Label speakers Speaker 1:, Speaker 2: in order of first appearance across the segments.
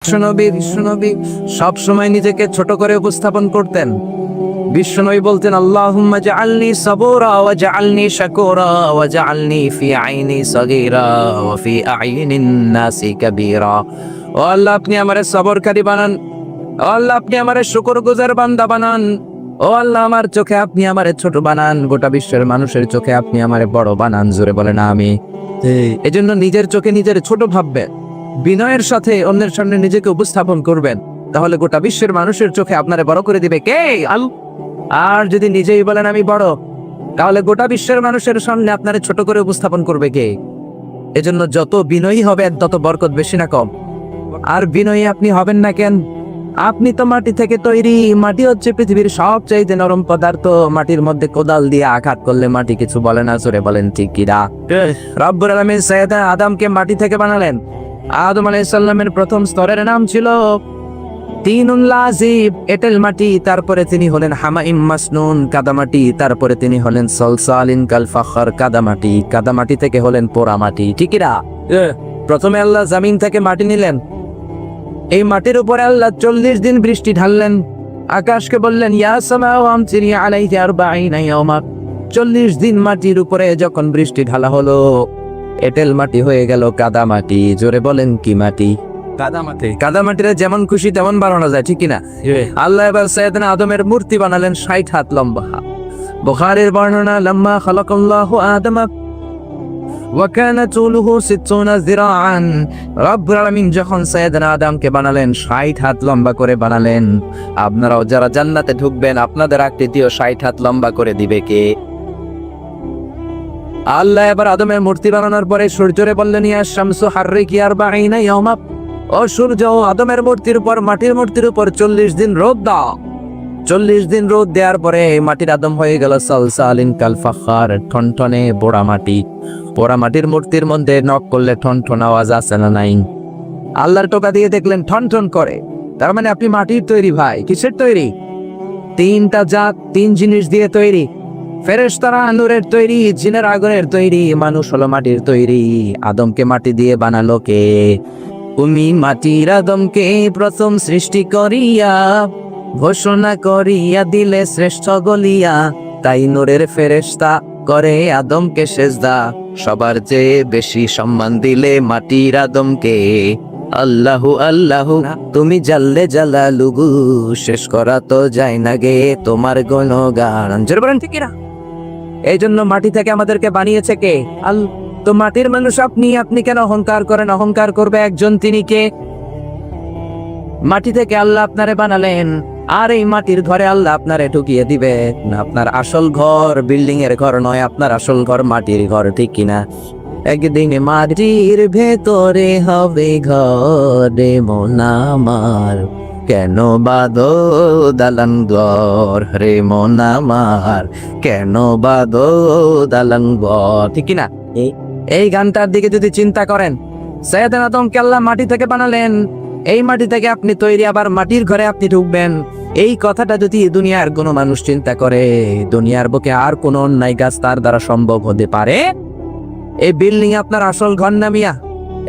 Speaker 1: বিশ্বনবী সব সময় নিজেকে ছোট করে উপস্থাপন করতেন। বিশ্বনবী বলতেন, আল্লাহুম্মা জাআলনি সাবুরা ওয়া জাআলনি শাকুরা ওয়া জাআলনি ফি আইনি সগীরা ওয়া ফি আইনিন নাসি কাবীরা। ও আল্লাহ, আপনি আমারে সবরকারী বানান। ও আল্লাহ, আপনি আমারে শুকরগুজার বান্দা বানান। ও আল্লাহ, আমার চোখে আপনি আমারে ছোট বানান, গোটা বিশ্বের মানুষের চোখে আপনি আমারে বড় বানান। জোরে বলেন আমিন। এজন্য নিজের চোখে নিজের ছোট ভাববেন, বিনয়ের সাথে অন্যের সামনে নিজেকে উপস্থাপন করবেন, তাহলে গোটা বিশ্বের মানুষের চোখে আপনারে বড় করে দিবে কে? আল্লাহ। আর যদি নিজেই বলেন আমি বড়, তাহলে গোটা বিশ্বের মানুষের সামনে আপনারে ছোট করে উপস্থাপন করবে কে? এজন্য যত বিনয়ী হবেন তত বরকত বেশি না কম? আর বিনয়ী আপনি হবেন না কেন? আপনি তো মাটি থেকে তৈরি। মাটি হচ্ছে পৃথিবীর সবচাইতে নরম পদার্থ। মাটির মধ্যে কোদাল দিয়ে আঘাত করলে মাটি কিছু বলে না। জোরে বলেন ঠিক কিনা? রব্বুল আলামিন সাইয়েদনা আদমকে মাটি থেকে বানালেন। আদম আলাইহিস সালামের প্রথম স্তরের নাম ছিল তিনুল লাযিব, এঁটেল মাটি। তারপরে তিনি হলেন হামাইম মাসনুন, কাদামাটি। তারপরে তিনি হলেন সলসালিন কাল ফাখর, কাদামাটি। কাদামাটি থেকে হলেন পোড়ামাটি। ঠিক না? প্রথমে আল্লাহ জমিন থেকে মাটি নিলেন। এই মাটির উপরে আল্লাহ 40 দিন বৃষ্টি ঢাললেন। আকাশকে বললেন, ইয়া সামাউ আমতিরি আলাইহি 40 ইয়াওমা। 40 দিন মাটির উপরে যখন বৃষ্টি ঢালা হলো, এঁটেল মাটি হয়ে গেল কাদামাটি। জোরে বলেন কি মাটি? কাদামাটি। কাদামাটিরা যেমন খুশি তেমন বানানো যায়, ঠিক কিনা? আল্লাহ এবার সাইয়েদনা আদমের মূর্তি বানালেন 60 হাত লম্বা। বুখারীর বর্ণনা, লাম্মা খালাকাল্লাহু আদমা ওয়া কানা তুলুহু 60 যিরাআন। রব্বুল আলামিন যখন সাইয়েদনা আদমকে বানালেন 60 হাত লম্বা করে বানালেন। আপনারাও যারা জান্নাতে ঢুকবেন আপনাদের আকৃতিও 60 হাত লম্বা করে দিবে কে? আল্লাহ এবার আদমের মূর্তি বানানোর পরে সূর্যরে বললেন, ইয়া শামসু হাররিকি 40 ইয়াওমা। ও সূর্য, আদমের মূর্তির উপর, মাটির মূর্তির উপর 40 দিন রোদ দাও। 40 দিন রোদ দেওয়ার পরে মাটির আদম হয়ে গেল সলসালিন কাল ফাখর, ঠনঠনে পোড়া মাটি। পোড়া মাটির মূর্তির মধ্যে নক করলে ঠনঠন আওয়াজ আসে না নাই? আল্লাহর টোকা দিয়ে দেখলেন ঠনঠন করে। তার মানে আপনি মাটির তৈরি ভাই। কিসের তৈরি? 3টা জাত, 3 জিনিস দিয়ে তৈরি। ফেরেশতারা নূরের তৈরি, জিনের আগুনের তৈরি, মানুষ হলো মাটির তৈরি। আদমকে মাটি দিয়ে বানালো কে? তুমি মাটির আদমকে প্রথম সৃষ্টি করিয়া ঘোষণা করিয়া দিলে শ্রেষ্ঠ গলিয়া। তাই নূরের ফেরেশতা করে আদমকে সেজদা। সবার চেয়ে বেশি সম্মান দিলে মাটির আদমকে। আল্লাহু আল্লাহু তুমি জাল্লে জালালুহু, শেষ করা তো যায় না গে তোমার গুণগান। জোরে বলেন ঠিক কিনা? এই জন্য মাটি থেকে আমাদেরকে বানিয়েছে কে? আল্লাহ। তো মাটির মানুষ আপনি, আপনি কেন অহংকার করেন? অহংকার করবে একজন, তিনি কে? মাটি থেকে আল্লাহ আপনারে বানালেন, আর এই মাটির ঘরে আল্লাহ আপনারে ঢুকিয়ে দিবে। আপনার আসল ঘর বিল্ডিং এর ঘর নয়, আপনার আসল ঘর মাটির ঘর, ঠিক কিনা? একদিন মাটির ভেতরে হবে ঘরে মন আমার, কেন বাঁধো দালান ঘর রে মন আমার, কেন বাঁধো দালান ঘর, ঠিক কিনা? এই গানটার দিকে যদি চিন্তা করেন, সাইয়েদনা আদমকে আল্লাহ মাটি থেকে বানালেন, এই মাটি থেকে আপনি তৈরি, আবার মাটির ঘরে আপনি ঢুকবেন। এই কথাটা যদি দুনিয়ার কোনো মানুষ চিন্তা করে, দুনিয়ার বুকে আর কোন অন্যায় কাজ তার দ্বারা সম্ভব হতে পারে? এই বিল্ডিং আপনার আসল ঘর না মিয়া?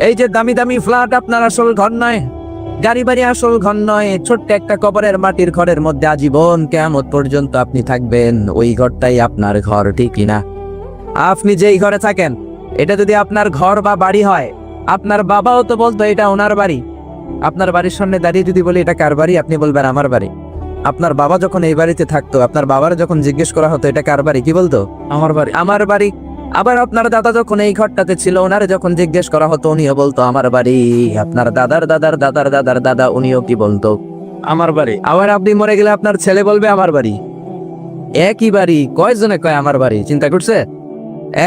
Speaker 1: এই যে দামি দামি ফ্ল্যাট আপনার আসল ঘর নয়, গাড়ি বাড়ি আসল ঘর নয়। ছোট্ট একটা কবরের মাটির ঘরের মধ্যে আজীবন কিয়ামত পর্যন্ত আপনি থাকবেন। ওই ঘরটাই আপনার ঘর, ঠিক কিনা? আপনি যেই ঘরে থাকেন, এটা যদি আপনার ঘর বা বাড়ি হয়, আপনার বাবাও তো বলতো এটা ওনার বাড়ি। আপনার বাড়ির সামনে দাঁড়িয়ে যদি বলি এটা কার বাড়ি, আপনি বলবেন আমার বাড়ি। আপনার বাবা যখন এই বাড়িতে থাকতো, আপনার বাবার যখন জিজ্ঞেস করা হতো এটা কার বাড়ি, কি বলতো? আমার বাড়ি, আমার বাড়ি। আবার আপনার দাদা যখন এই ঘরটাতে ছিল, ওনারে যখন জিজ্ঞেস করা হতো উনিও বলতো আমার বাড়ি। আপনার দাদার দাদার দাদার দাদার দাদা, উনিও কি বলতো? আমার বাড়ি। আবার আপনি মরে গেলে আপনার ছেলে বলবে আমার বাড়ি। একই বাড়ি, কয়জনে কয় আমার বাড়ি, চিন্তা করছে?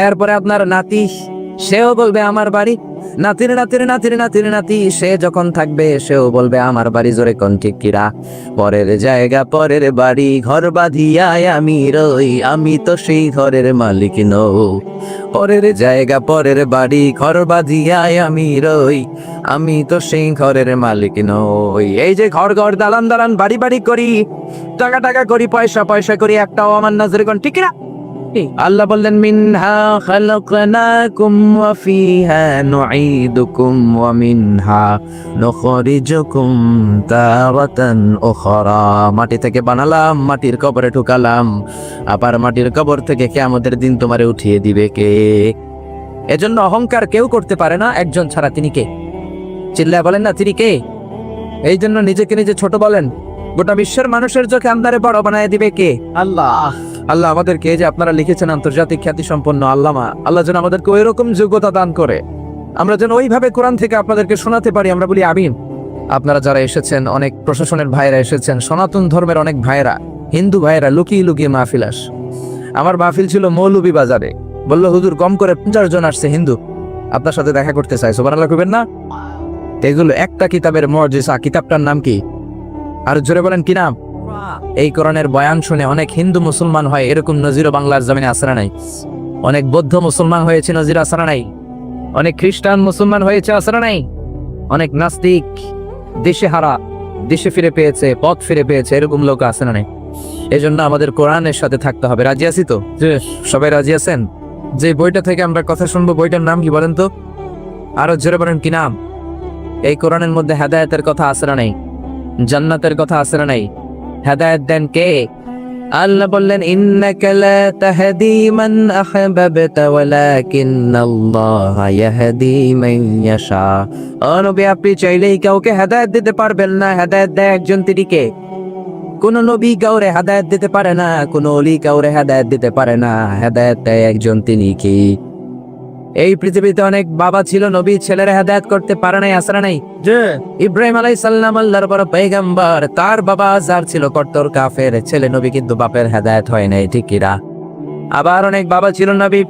Speaker 1: এরপরে আপনার নাতি, সেও বলবে আমার বাড়ি। নাতির নাতির নাতির নাতির নাতি, সে যখন থাকবে সেও বলবে আমার বাড়ি। জোরে কোন ঠিক কিরা? পরের জায়গা পরের বাড়ি, ঘর বাঁধিয়ায় আমি রই, আমি তো সেই ঘরের মালিক নই। পরের জায়গা পরের বাড়ি, ঘর বাঁধিয়ায় আমি রই, আমি তো সেই ঘরের মালিক নই। এই যে ঘর ঘর দালান দালান বাড়ি বাড়ি করি, টাকা টাকা করি, পয়সা পয়সা করি, একটাও আমার না। জোরে কোন ঠিক কিরা? আল্লাহ বললেন মিনহা খালাকনাকুম ওয়া ফিহা নুঈদুকুম ওয়া মিনহা নুখরিজুকুম তারাতান উখরা। মাটি থেকে বানালাম, মাটির কবরে ঢুকালাম, আবার মাটির কবর থেকে কিয়ামতের দিন তোমারে উঠিয়ে দিবে কে? এজন্য অহংকার কেউ করতে পারে না একজন ছাড়া। তিনি কে? চিল্লায় বলেন না তিনি কে? এই জন্য নিজেকে নিজে ছোট বলেন। গোটা বিশ্বের মানুষের চোখে আমদারে বড় বানায় দিবে কে? আল্লাহ। আল্লাহ আমাদেরকে, এই যে আপনারা লিখেছেন আন্তর্জাতিক খ্যাতি সম্পন্ন আল্লামা, আল্লাহ যেন আমাদেরকে ওই রকম যোগ্যতা দান করে, আমরা যেন ওইভাবে কোরআন থেকে আপনাদেরকে শোনাতে পারি। আমরা বলি আমিন। আপনারা যারা এসেছেন, অনেক প্রশাসনের ভাইরা এসেছেন, সনাতন ধর্মের অনেক ভাইরা, হিন্দু ভাইরা লুকিয়ে লুকিয়ে মাহফিল আস। আমার মাহফিল ছিল মৌলভী বাজারে, বললো হুজুর কম করে 50 জন আসছে হিন্দু, আপনার সাথে দেখা করতে চাই, সুবহানাল্লাহ কইবেন না? এগুলো একটা কিতাবের মুজিজা। কিতাবটার নাম কি? আর জোরে বলেন কি নাম? এই কোরআনের বয়ান শুনে অনেক হিন্দু মুসলমান হয়, এরকম নজিরও বাংলার জমিনে আছে না নাই? অনেক বৌদ্ধ মুসলমান হয়েছে, নজির আছে না নাই? অনেক খ্রিস্টান মুসলমান হয়েছে, আছে না নাই? অনেক নাস্তিক দেশে হারা, দেশে ফিরে পেয়েছে, পথ ফিরে পেয়েছে, এরকম লোক আছে না নাই? এজন্য আমাদের কোরআনের সাথে থাকতে হবে। রাজি আছি তো? সবাই রাজি আছেন? যে বইটা থেকে আমরা কথা শুনবো, বইটার নাম কি বলেন তো? আরো জোরে বলেন কি নাম? এই কোরআনের মধ্যে হেদায়েতের কথা আছে না নাই? জান্নাতের কথা আছে না নাই? হেদায়েত দেন কে? আল্লাহ বললেন ইন্নাকা লা তাহদি মান আহবাবতা ওয়ালাকিন্নাল্লাহা ইয়াহদি মান ইয়াশা। ও নবী, আপনি চাইলেই কাউকে হেদায়েত দিতে পারবেন না, হেদায়েত দেয় একজন, তিনি কে? কোন নবী কাউরে হেদায়েত দিতে পারে না, কোন ওলি কাউরে হেদায়েত দিতে পারে না, হেদায়েত দেয় একজন, তিনি কি? এই পৃথিবীতে অনেক বাবা ছিল, নবী ছেলেরা হেদায়েত করতে পারে নাই, আসরা নাই? যে ইব্রাহিম আলাইহিস সালাম আল্লাহর বড় পয়গম্বর, তার বাবা আযার ছিল কট্টর কাফের, ছেলে নবী কিন্তু বাপের হেদায়েত হয় নাই, ঠিক কি না? আবার অনেক বাবা ছিল নবী,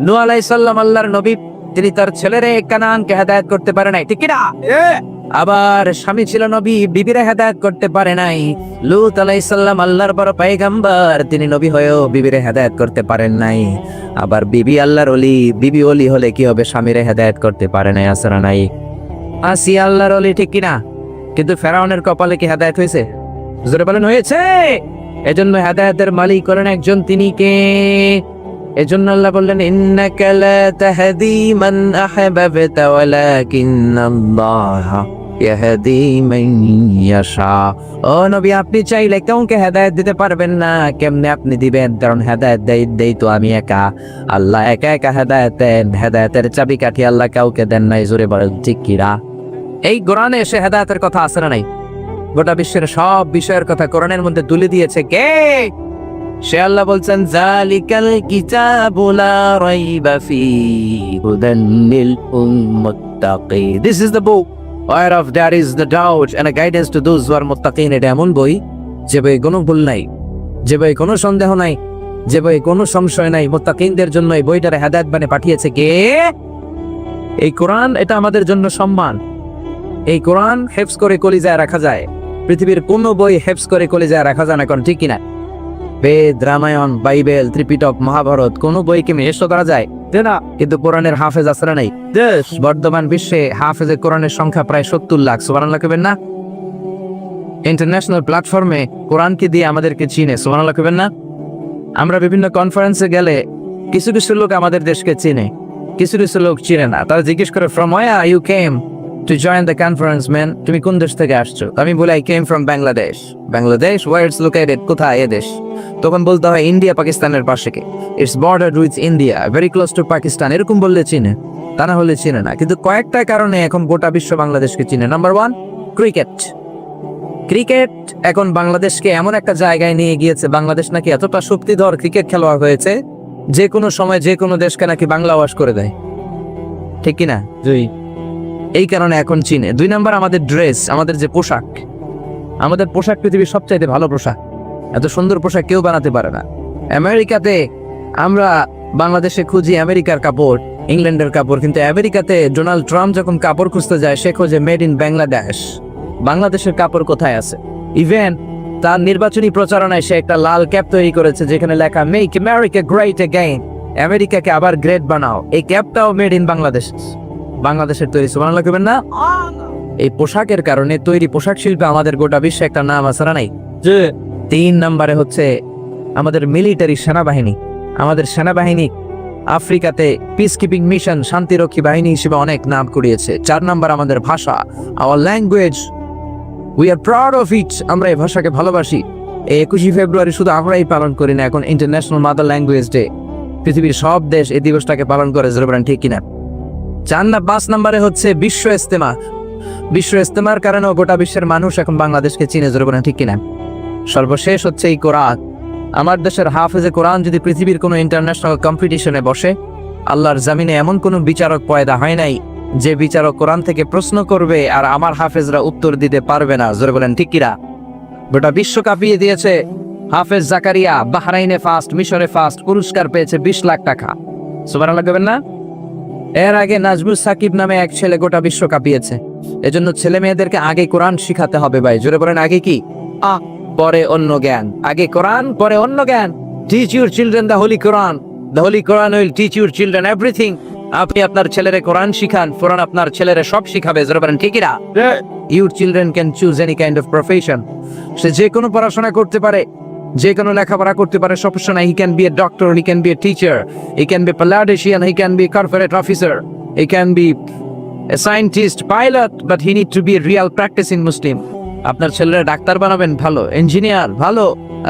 Speaker 1: নূহ আলাইহিস সালাম আল্লাহর নবী, তিনি তার ছেলেরে কানানকে হেদায়েত করতে পারে নাই, ঠিক কি না? আবার স্বামী ছিল নবী, বিবিরে হেদায়েত করতে পারে নাই। লূত আলাইহিস সালাম আল্লাহর বড় পয়গম্বর, তিনি নবী হয়েও বিবিরে হেদায়েত করতে পারেন নাই। আবার বিবি আল্লাহর ওলি, বিবি ওলি হলে কি হবে? স্বামীরে হেদায়েত করতে পারে নাই, আসরা নাই? আসিয়া আল্লাহর ওলি, ঠিক কিনা? কিন্তু ফেরাউনের কপালে কি হেদায়েত হয়েছে? জোরে বলেন হয়েছে? এজন্য হেদায়েতের মালিক করেন একজন, তিনি কে? এজন্য আল্লাহ বললেন ইন্নাকা লা তাহদি মান আহবাবতা ওয়ালাকিন্নাল্লাহা ইয়াহদি মান ইয়াশা। ও নবী, আপনি চাইলে কাউকে হেদায়েত দিতে পারবেন না। কেমনে আপনি দিবেন? কারণ হেদায়েত দেই তো আমি একা। আল্লাহ একা একা হেদায়েত দেন, হেদায়েতের চাবিকাঠি আল্লাহ কাউকে দেন নাই। জোরে বলেন ঠিক কিনা? এই কোরআনে এসে হেদায়েতের কথা আছে না নাই? গোটা বিশ্বের সব বিষয়ের কথা কোরআনের মধ্যে তুলে দিয়েছে কে? সে আল্লাহ বলছেন যালিকাল কিতাবু লা রাইবা ফীহি হুদান লিল মুত্তাকিন। This is the book whereof there is the doubt and a guidance to those who are muttaqin। এটা এমন বই যে বই কোনো ভুল নাই, যে বই কোনো সন্দেহ নাই, যে বই কোনো সংশয় নাই। মুত্তাকিনদের জন্য এই বইটারে হেদায়েত বানিয়ে পাঠিয়েছে কে? এই কোরআন। এটা আমাদের জন্য সম্মান। এই কোরআন হেফজ করে কলিজায় রাখা যায়, পৃথিবীর কোনো বই হেফজ করে কলিজায় রাখা যায় না, কোন ঠিক কিনা? বেদ, রামায়ণ, বাইবেল, ত্রিপিটক, মহাভারত, কোন বইকে মেহেষ্ট করা যায় না, কিন্তু কোরআনের হাফেজ আসরা নাই। বর্তমান বিশ্বে হাফেজে কোরআনের সংখ্যা প্রায় 70 লাখ। সুবহানাল্লাহ কইবেন না? ইন্টারন্যাশনাল প্ল্যাটফর্মে কোরআনকে দিয়ে আমাদেরকে চিনে। সুবহানাল্লাহ কইবেন না? আমরা বিভিন্ন কনফারেন্সে গেলে কিছু কিছু লোক আমাদের দেশকে চিনে, কিছু কিছু লোক চিনে না। তারা জিজ্ঞেস করে from where you came to join the conference man? তুমি কোন দেশ থেকে আসছো? আমি বলি I came from Bangladesh. Bangladesh? Where it's located? কোথায় এ দেশ? তখন বলতে হয় ইন্ডিয়া পাকিস্তানের পাশে কে, it's border with India, very close to Pakistan. এরকম বললে চিনে, তা না হলে চিনে না। কিন্তু কয়েকটা কারণে এখন গোটা বিশ্ব বাংলাদেশকে চিনে। Number 1, cricket. ক্রিকেট এখন বাংলাদেশকে এমন একটা জায়গায় নিয়ে গিয়েছে, বাংলাদেশ নাকি এতটা শক্তিধর ক্রিকেট খেলোয়াড় হয়েছে, যে কোনো সময় যে কোনো দেশকে নাকি বাংলা ওয়াশ করে দেয়, ঠিক কিনা? এই কারণে এখন চিনে। 2 নাম্বার, আমাদের ড্রেস, আমাদের যে পোশাক, আমাদের পোশাক পৃথিবীর সবচাইতে ভালো পোশাক। এত সুন্দর পোশাক কেউ বানাতে পারে না। আমেরিকাতে আমরা বাংলাদেশে খুঁজি আমেরিকার কাপড়, ইংল্যান্ডের কাপড়, কিন্তু আমেরিকাতে ডোনাল্ড ট্রাম্প যখন কাপড় খুঁজতে যায়, সে খোঁজে মেড ইন বাংলাদেশ। বাংলাদেশের কাপড় কোথায় আছে? ইভেন তার নির্বাচনী প্রচারণায় সে একটা লাল ক্যাপ তৈরি করেছে যেখানে লেখা মেক আমেরিকা গ্রেট এগেইন, আমেরিকাকে আবার গ্রেট বানাও। এই ক্যাপটাও মেড ইন বাংলাদেশ, বাংলাদেশের তৈরি। সুবহানাল্লাহ কইবেন না? এই পোশাকের কারণে তৈরি পোশাক শিল্পে আমাদের গোটা বিশ্বে একটা নাম আছে না নাই? 3 নম্বরে হচ্ছে আমাদের মিলিটারি, সেনাবাহিনী। আমাদের সেনাবাহিনী আফ্রিকাতে পিস কিপিং মিশন শান্তিরক্ষী বাহিনী হিসেবে অনেক নাম কুড়িয়েছে। 4 নাম্বার আমাদের ভাষা, our language, we are proud of it. আমরা এই ভাষাকে ভালোবাসি। এই 21শে ফেব্রুয়ারি শুধু আমরাই পালন করি না, এখন ইন্টারন্যাশনাল মাদার ল্যাঙ্গুয়েজ ডে। পৃথিবীর সব দেশ এই দিবসটাকে পালন করে, জোরে বলেন ঠিক কিনা? 5 নাম্বারে হচ্ছে বিশ্ব ইজতেমা। বিশ্ব ইজতেমার কারণে গোটা বিশ্বের মানুষ এখন বাংলাদেশকে চিনে, জোরে বলেন ঠিক কিনা? সর্বশেষ হচ্ছে এই কোরআন। আমার দেশের হাফেজে কোরআন যদি পৃথিবীর কোনো ইন্টারন্যাশনাল কম্পিটিশনে বসে, আল্লাহর জামিনে এমন কোনো বিচারক পয়দা হয় নাই যে বিচারক কোরআন থেকে প্রশ্ন করবে আর আমার হাফেজরা উত্তর দিতে পারবে না, জোরে বলেন ঠিক কিনা? গোটা বিশ্ব কাঁপিয়ে দিয়েছে হাফেজ জাকারিয়া, বাহরাইনে ফার্স্ট, মিশরে ফার্স্ট, পুরস্কার পেয়েছে 20 লাখ টাকা। সুবহানাল্লাহ লাগবেন না? এর আগে নাজমুল সাকিব নামে এক ছেলে গোটা বিশ্ব কাঁপিয়েছে। এজন্য ছেলে মেয়েদেরকে আগে কোরআন শিখাতে হবে ভাই, জোরে বলেন আগে কি? পরে অন্য জ্ঞান। আগে কোরআন, পরে অন্য জ্ঞান। Teach your children the Holi Quran, the Holi Quran will teach your children everything. আপনি আপনার ছেলেরে কোরআন শিখান, কোরআন আপনার ছেলেরে সব শিখাবে, জোরে বলেন ঠিক কিনা? Your children can choose any kind of profession. সে যে কোনো পড়াশোনা করতে পারে, যে কোনো লেখাপড়া করতে পারে, সমস্যা নাই। He can be a doctor, he can be a teacher, he can be politician, he can be corporate officer, he can be a scientist, pilot, but he need to be a real practising Muslim. আপনার ছেলেরা doctor বানাবেন, ভালো, engineer ভালো,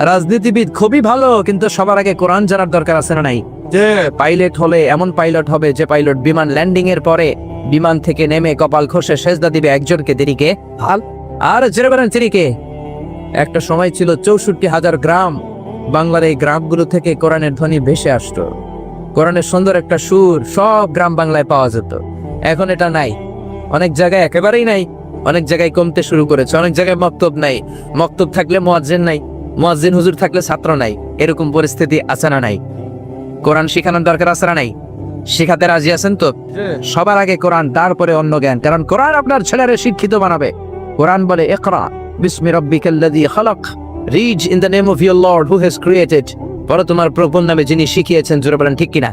Speaker 1: রাজনীতিবিদ খুবই ভালো, কিন্তু সবার আগে কোরআন জানার দরকার আছে না নাই? যে পাইলট হলে এমন পাইলট হবে যে পাইলট বিমান ল্যান্ডিং এর পরে বিমান থেকে নেমে কপাল খসে সেজদা দিবে একজনকে, তিনিকে আর জেরে বলেন তিনিকে? একটা সময় ছিল 64,000 গ্রাম, বাংলার এই গ্রামগুলো থেকে কোরআনের ধ্বনি ভেসে আসতো। কোরআনের সুন্দর একটা সুর সব গ্রাম বাংলায় পাওয়া যেত। এখন এটা নাই, অনেক জায়গায় একেবারেই নাই, অনেক জায়গায় কমতে শুরু করেছে। অনেক জায়গায় মক্তব নাই, মক্তব থাকলে মুয়াজ্জিন নাই, মুয়াজ্জিন হুজুর থাকলে ছাত্র নাই। এরকম পরিস্থিতি আছে না নাই? কোরআন শিখানোর দরকার আছে না নাই? শিখাতে রাজি আছেন তো? সবার আগে কোরআন, তারপরে অন্য জ্ঞান, কারণ কোরআন আপনার ছেলেরে শিক্ষিত বানাবে। কোরআন বলে ইকরা বিসমি রাব্বিকাল্লাযী খালাক, read in the name of your lord who has created. পরে তোমার প্রভুর নামে যিনি শিখিয়েছেন, জোরে বলেন ঠিক কিনা?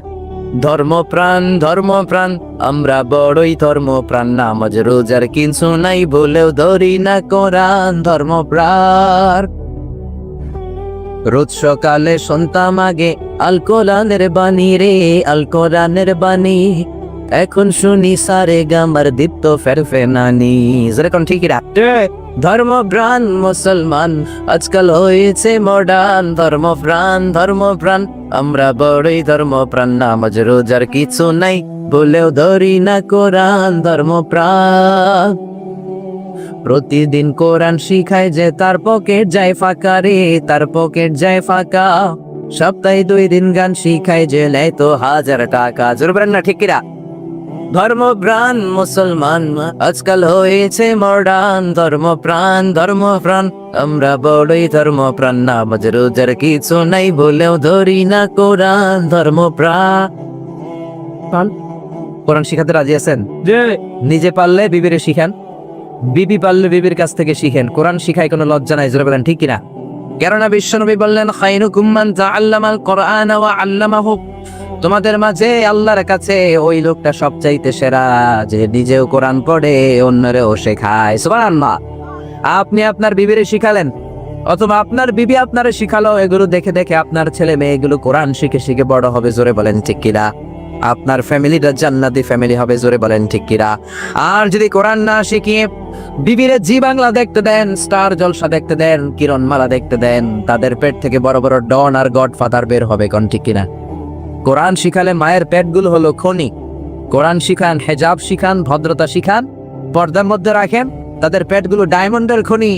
Speaker 1: ধর্মপ্রাণ ধর্মপ্রাণ, আমরা বড়ই ধর্মপ্রাণ, নামাজ রোজার কিছু নাই বলেও ধরি না কোরআন ধর্মপ্রাণ। রোজ সকালে শুনতাম আগে আল কোরআনের বাণী রে, আল কোরআনের বাণী, এখন শুনি সারে গামার দীপ্ত ফেরফেনানি, যেরকম ঠিকই রাখতে। ধর্মপ্রাণ মুসলমান আজকাল হয়েছে মডার্ন, ধর্মপ্রাণ ধর্মপ্রাণ, আমরা বড়ই ধর্মপ্রাণ, নামাজ রোজার কিছু নাই বলেও ধরি না কোরআন ধর্মপ্রাণ। প্রতিদিন কোরআন শিখায় যে তার পকেট যায় ফাঁকা রে, তার পকেট যায় ফাঁকা। সপ্তাহে 2 দিন গান শিখায় যে নেয় তো 1000 টাকা, জোরে বলেন না ঠিক কিনা? ধর্মপ্রাণ মুসলমান আজকাল হয়েছে মডার্ন, ধর্মপ্রাণ ধর্মপ্রাণ, আমরা বড়ই ধর্মপ্রাণ, নামাজ রোজার কিছু নাই বলেও ধরি না কোরআন ধর্মপ্রাণ। কোরআন শিখাতে রাজি আছেন? নিজে পারলে বিবিরে শিখান, বিবি পারলে বিবির কাছ থেকে শিখেন। কোরআন শিখায় কোনো লজ্জা নাই, জোরে বলেন ঠিক কিনা? কেননা বিশ্বনবী বললেন খায়রুকুম মান তাআল্লামাল কোরআন ওয়া আল্লামাহু, তোমাদের মাঝে আল্লাহর কাছে ওই লোকটা সবচাইতে সেরা যে নিজেও কোরআন পড়ে অন্যরেও শেখায়। সুবহানাল্লাহ। আপনি আপনার বিবিরে শিখালেন, অথবা আপনার বিবি আপনারে শিখালো, এগুলো দেখে দেখে আপনার ছেলে মেয়ে এগুলো কোরআন শিখে শিখে বড় হবে, জোরে বলেন ঠিক কিনা? আপনার ফ্যামিলিটা জান্নাতি ফ্যামিলি হবে, জোরে বলেন ঠিক কিনা? আর যদি কোরআন না শিখিয়ে বিবিরে জি বাংলা দেখতে দেন, স্টার জলসা দেখতে দেন, কিরণমালা দেখতে দেন, তাদের পেট থেকে বড় বড় ডন আর গডফাদার বের হবে, কোন ঠিক কিনা? কোরআন শিখালে মায়ের পেটগুলো হলো খনি। কোরআন শিখান, হেজাব শিখান, ভদ্রতা শিখান, পর্দার মধ্যে রাখেন, তাদের পেটগুলো ডায়মন্ডের খনি।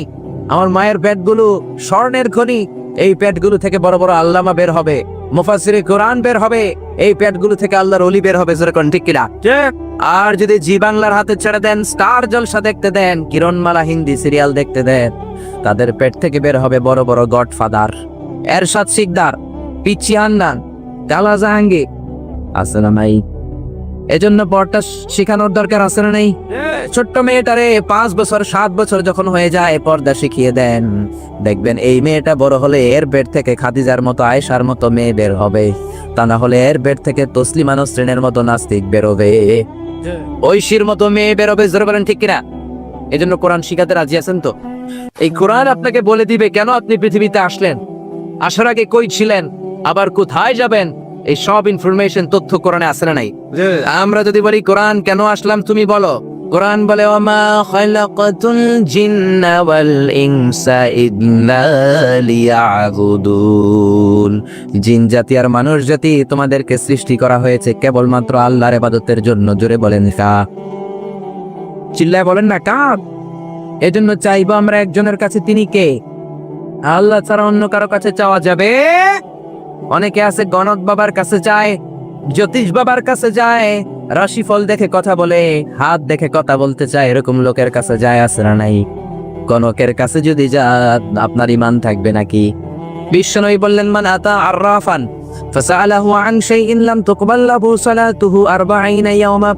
Speaker 1: আমার মায়ের পেটগুলো স্বর্ণের খনি। এই পেটগুলো থেকে বড় বড় আল্লামা বের হবে, মুফাসসিরে কোরআন বের হবে, এই পেটগুলো থেকে আল্লাহর ওলি বের হবে, জোরে কোন ঠিক কিনা? আর যদি জি বাংলার হাতে ছেড়ে দেন, স্টার জলসা দেখতে দেন, কিরণমালা হিন্দি সিরিয়াল দেখতে দেন, তাদের পেট থেকে বের হবে বড় বড় গডফাদার, এরশাদ শিকদার, পিচ্চি হান্নান, কালা জাহাঙ্গীর, আছে না নাই? এজন্য পর্দা শিখানোর দরকার আছে না নাই? ছোট্ট মেয়েটারে 5 বছর 7 বছর যখন হয়ে যায় পর্দা শিখিয়ে দেন, দেখবেন এই মেয়েটা বড় হলে এর পেট থেকে খাদিজার মতো, আয়েশার মতো মেয়ে বের হবে, তা না হলে এর পেট থেকে তসলিমা নসরিনের মতো নাস্তিক বেরোবে, ঐশীর মতো মেয়ে বেরোবে, জোরে বলেন ঠিক কিনা? এজন্য কোরআন শিখাতে রাজি আছেন তো? এই কোরআন আপনাকে বলে দিবে কেন আপনি পৃথিবীতে আসলেন, আসার আগে কই ছিলেন, আবার কোথায় যাবেন, এই সব ইনফরমেশন তথ্য কোরআনে আছে না নাই? আমরা যদি বলি কোরআন কেন আসলাম, তুমি বলো। কোরআন বলে ওমা খালাকাতুল জিন্না ওয়াল ইনসা ইল্লা লিয়াবুদুন, জিন জাতি আর মানুষ জাতি তোমাদেরকে সৃষ্টি করা হয়েছে কেবলমাত্র আল্লাহর ইবাদতের জন্য। জোরে বলেন কা, চিল্লায় বলেন না কা। এজন্য চাইবো আমরা একজনের কাছে, তিনি কে? আল্লাহ ছাড়া অন্য কারো কাছে চাওয়া যাবে? অনেকে আছে গণক বাবার কাছে যায়, জ্যোতিষ বাবার কাছে যায়, রাশিফল দেখে কথা বলে, হাত দেখে কথা বলতে চায়, এরকম লোকের কাছে যায় আছে না নাই? গণকের কাছে যদি যান আপনার ঈমান থাকবে নাকি? বিশ্বনবী বললেন মান আতা আররাফান ফাসালাহু আন শাইইন লাম তুকবাল লাহু সালাতুহু 40 ইয়াওমা,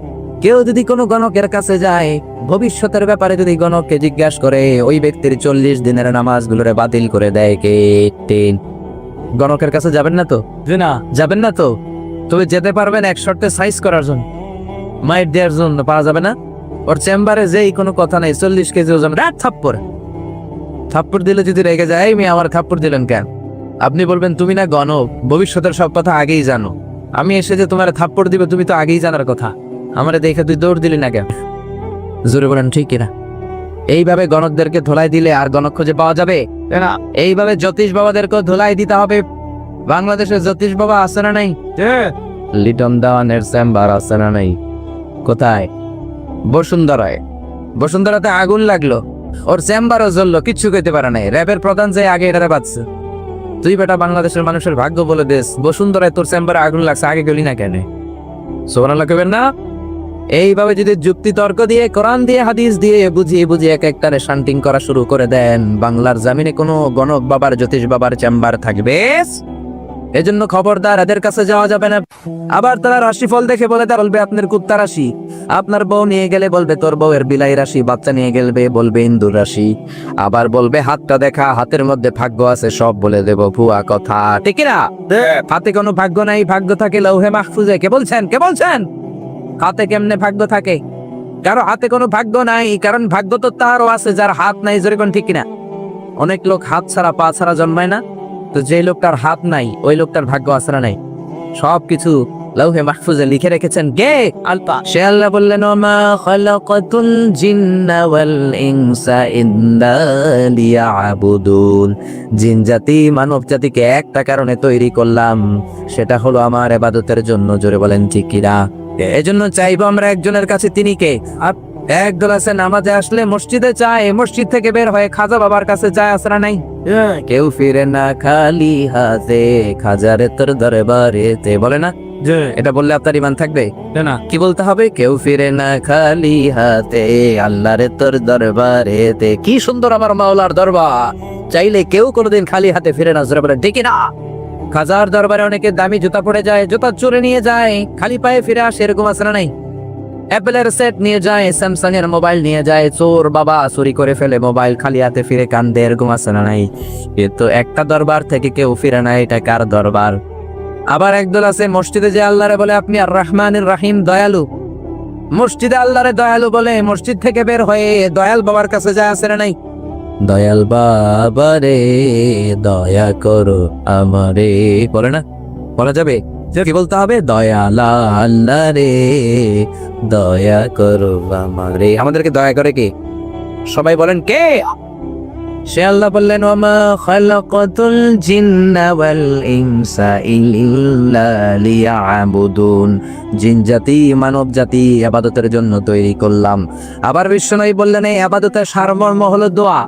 Speaker 1: কেউ যদি কোনো গণকের কাছে যায়, ভবিষ্যতের ব্যাপারে যদি গণককে জিজ্ঞাসা করে, ওই ব্যক্তির 40 দিনের নামাজগুলোরে বাতিল করে দেয় কে? গণকের কাছে যাবেন না তো? না যাবেন না তো? তবে যেতে পারবেন এক শর্তে, সাইজ করার জন্য, মাইট দেওয়ার জন্য পাওয়া যাবে না? ওর চেম্বারে যেই কোনো কথা নাই, 40 কেজি ওজন, রাত থাপ্পড় দিলে যদি রেগে যায়, আমি আমার থাপ্পড় দিলেন কেন? আপনি বলবেন তুমি না গণক, ভবিষ্যতের সব কথা আগেই জানো, আমি এসে যে তোমার থাপ্পড় দিবে তুমি তো আগেই জানার কথা, আমারে দেখে তুই দৌড় দিলি না কেন? জোরে বলেন ঠিক কিনা? এইভাবে গণকদেরকে ধোলাই দিলে আর গণক খুঁজে পাওয়া যাবে না। এইভাবে জ্যোতিষ বাবাদেরকেও ধোলাই দিতে হবে। বাংলাদেশের জ্যোতিষ বাবা আছে না নাই? লিটন দেওয়ানের চেম্বার আছে না নাই? কোথায়? বসুন্ধরায়। বসুন্ধরাতে আগুন লাগলো, ওর চেম্বারও জ্বললো, কিচ্ছু কইতে পারে নাই। র্যাবের প্রধান যে আগে এটারে বাঁচছে। তুই বেটা বাংলাদেশের মানুষের ভাগ্য বলে দেশ, বসুন্ধরায় তোর চেম্বারে আগুন লাগছে, আগে গেলি না কেন? সুবহানাল্লাহ কইবেন না? এইভাবে যদি যুক্তি তর্ক দিয়ে, কোরআন দিয়ে, হাদিস দিয়ে বুঝিয়ে এক একটারে শান্তিং করা শুরু করে দেন, বাংলার জমিনে কোনো গণক বাবার, জ্যোতিষ বাবার চেম্বার থাকবে? এজন্য খবরদার, এদের কাছে যাওয়া যাবে না। আবার তারা রাশিফল দেখে বলবে আপনার কুত্তা রাশি, আপনার বউ নিয়ে গেলে বলবে তোর বউয়ের বিলাই রাশি, বাচ্চা নিয়ে গেলে বলবে ইন্দুর রাশি, আবার বলবে হাতটা দেখা, হাতের মধ্যে ভাগ্য আছে, সব বলে দেব ভুয়া কথা, ঠিক না? হাতে কোনো ভাগ্য নাই, ভাগ্য থাকে লৌহে মাহফুজে। কে বলছেন হাতে কেমনে ভাগ্য থাকে? কারো হাতে কোনো ভাগ্য নাই, কারণ ভাগ্য তো তারও আছে যার হাত নাই। যেরকম ঠিক কিনা? অনেক লোক হাত ছাড়া পা ছাড়া জন্মায় না, তো যে লোকটার হাত নাই ওই লোকটার ভাগ্য আছে না নাই? সবকিছু লৌহে মাহফুজে লিখে রেখেছেন কে? আল্লাহ। সে আল্লাহ বললেন ওমা খালাকাতুল জিন্না ওয়াল ইনসা ইল্লা লিয়াবুদুন, জিন জাতি মানব জাতিকে একটা কারণে তৈরি করলাম, সেটা হলো আমার ইবাদতের জন্য। জোরে বলেন ঠিক কিনা? এজন্য চাইবো আমরা একজনের কাছে, তিনি কে? একদল আছে নামাজে আসলে মসজিদে চায়, মসজিদ থেকে বের হয়ে খাজা বাবার কাছে যায়, আসরা নাই? কেউ ফিরে না খালি হাতে, খাজারে তোর দরবারেতে, বলে না? এটা বললে আপনার ঈমান থাকবে না? কি বলতে হবে? কেউ ফিরে না খালি হাতে, আল্লাহরে তোর দরবারেতে। কি সুন্দর আমার মাওলার দরবার, চাইলে কেউ কোনোদিন খালি হাতে ফিরে না। জোরে বলেন ঠিক না? খাজার দরবারে অনেকে দামি জুতা পরে যায়, জুতা চুরে নিয়ে যায়, খালি পায়ে ফিরে আসে, এরকম আছে না নাই? অ্যাপেলের সেট নিয়ে যায়, স্যামসাং এর মোবাইল নিয়ে যায়, চোর বাবা চুরি করে ফেলে মোবাইল, খালি হাতে ফিরে কান্দে, এরকম আছে না নাই? কিন্তু একটা দরবার থেকে কেউ ফিরে না, এটা কার দরবার? আবার একদল আছে মসজিদে যে আল্লাহরে বলে আপনি আর রহমানির রহিম, দয়ালু, মসজিদে আল্লাহরে দয়ালু বলে, মসজিদ থেকে বের হয়ে দয়াল বাবার কাছে যায়, আছে না নাই? দয়াল বাবা রে দয়া করো আমারে, বলে না? বলা যাবে? কি বলতে হবে? দয়াল আল্লাহ রে দয়া করো আমারে। আমাদেরকে দয়া করে কে? সবাই বলেন কে? সে আল্লাহ বললেন ওমা খালাকাতুল জিন্না ওয়াল ইনসা ইল্লা লিয়াবুদুন, জিন জাতি মানব জাতি ইবাদতের জন্য তৈরি করলাম। আবার বিশ্বনবী বললেন এই ইবাদতের সারমর্ম হলো দোয়া,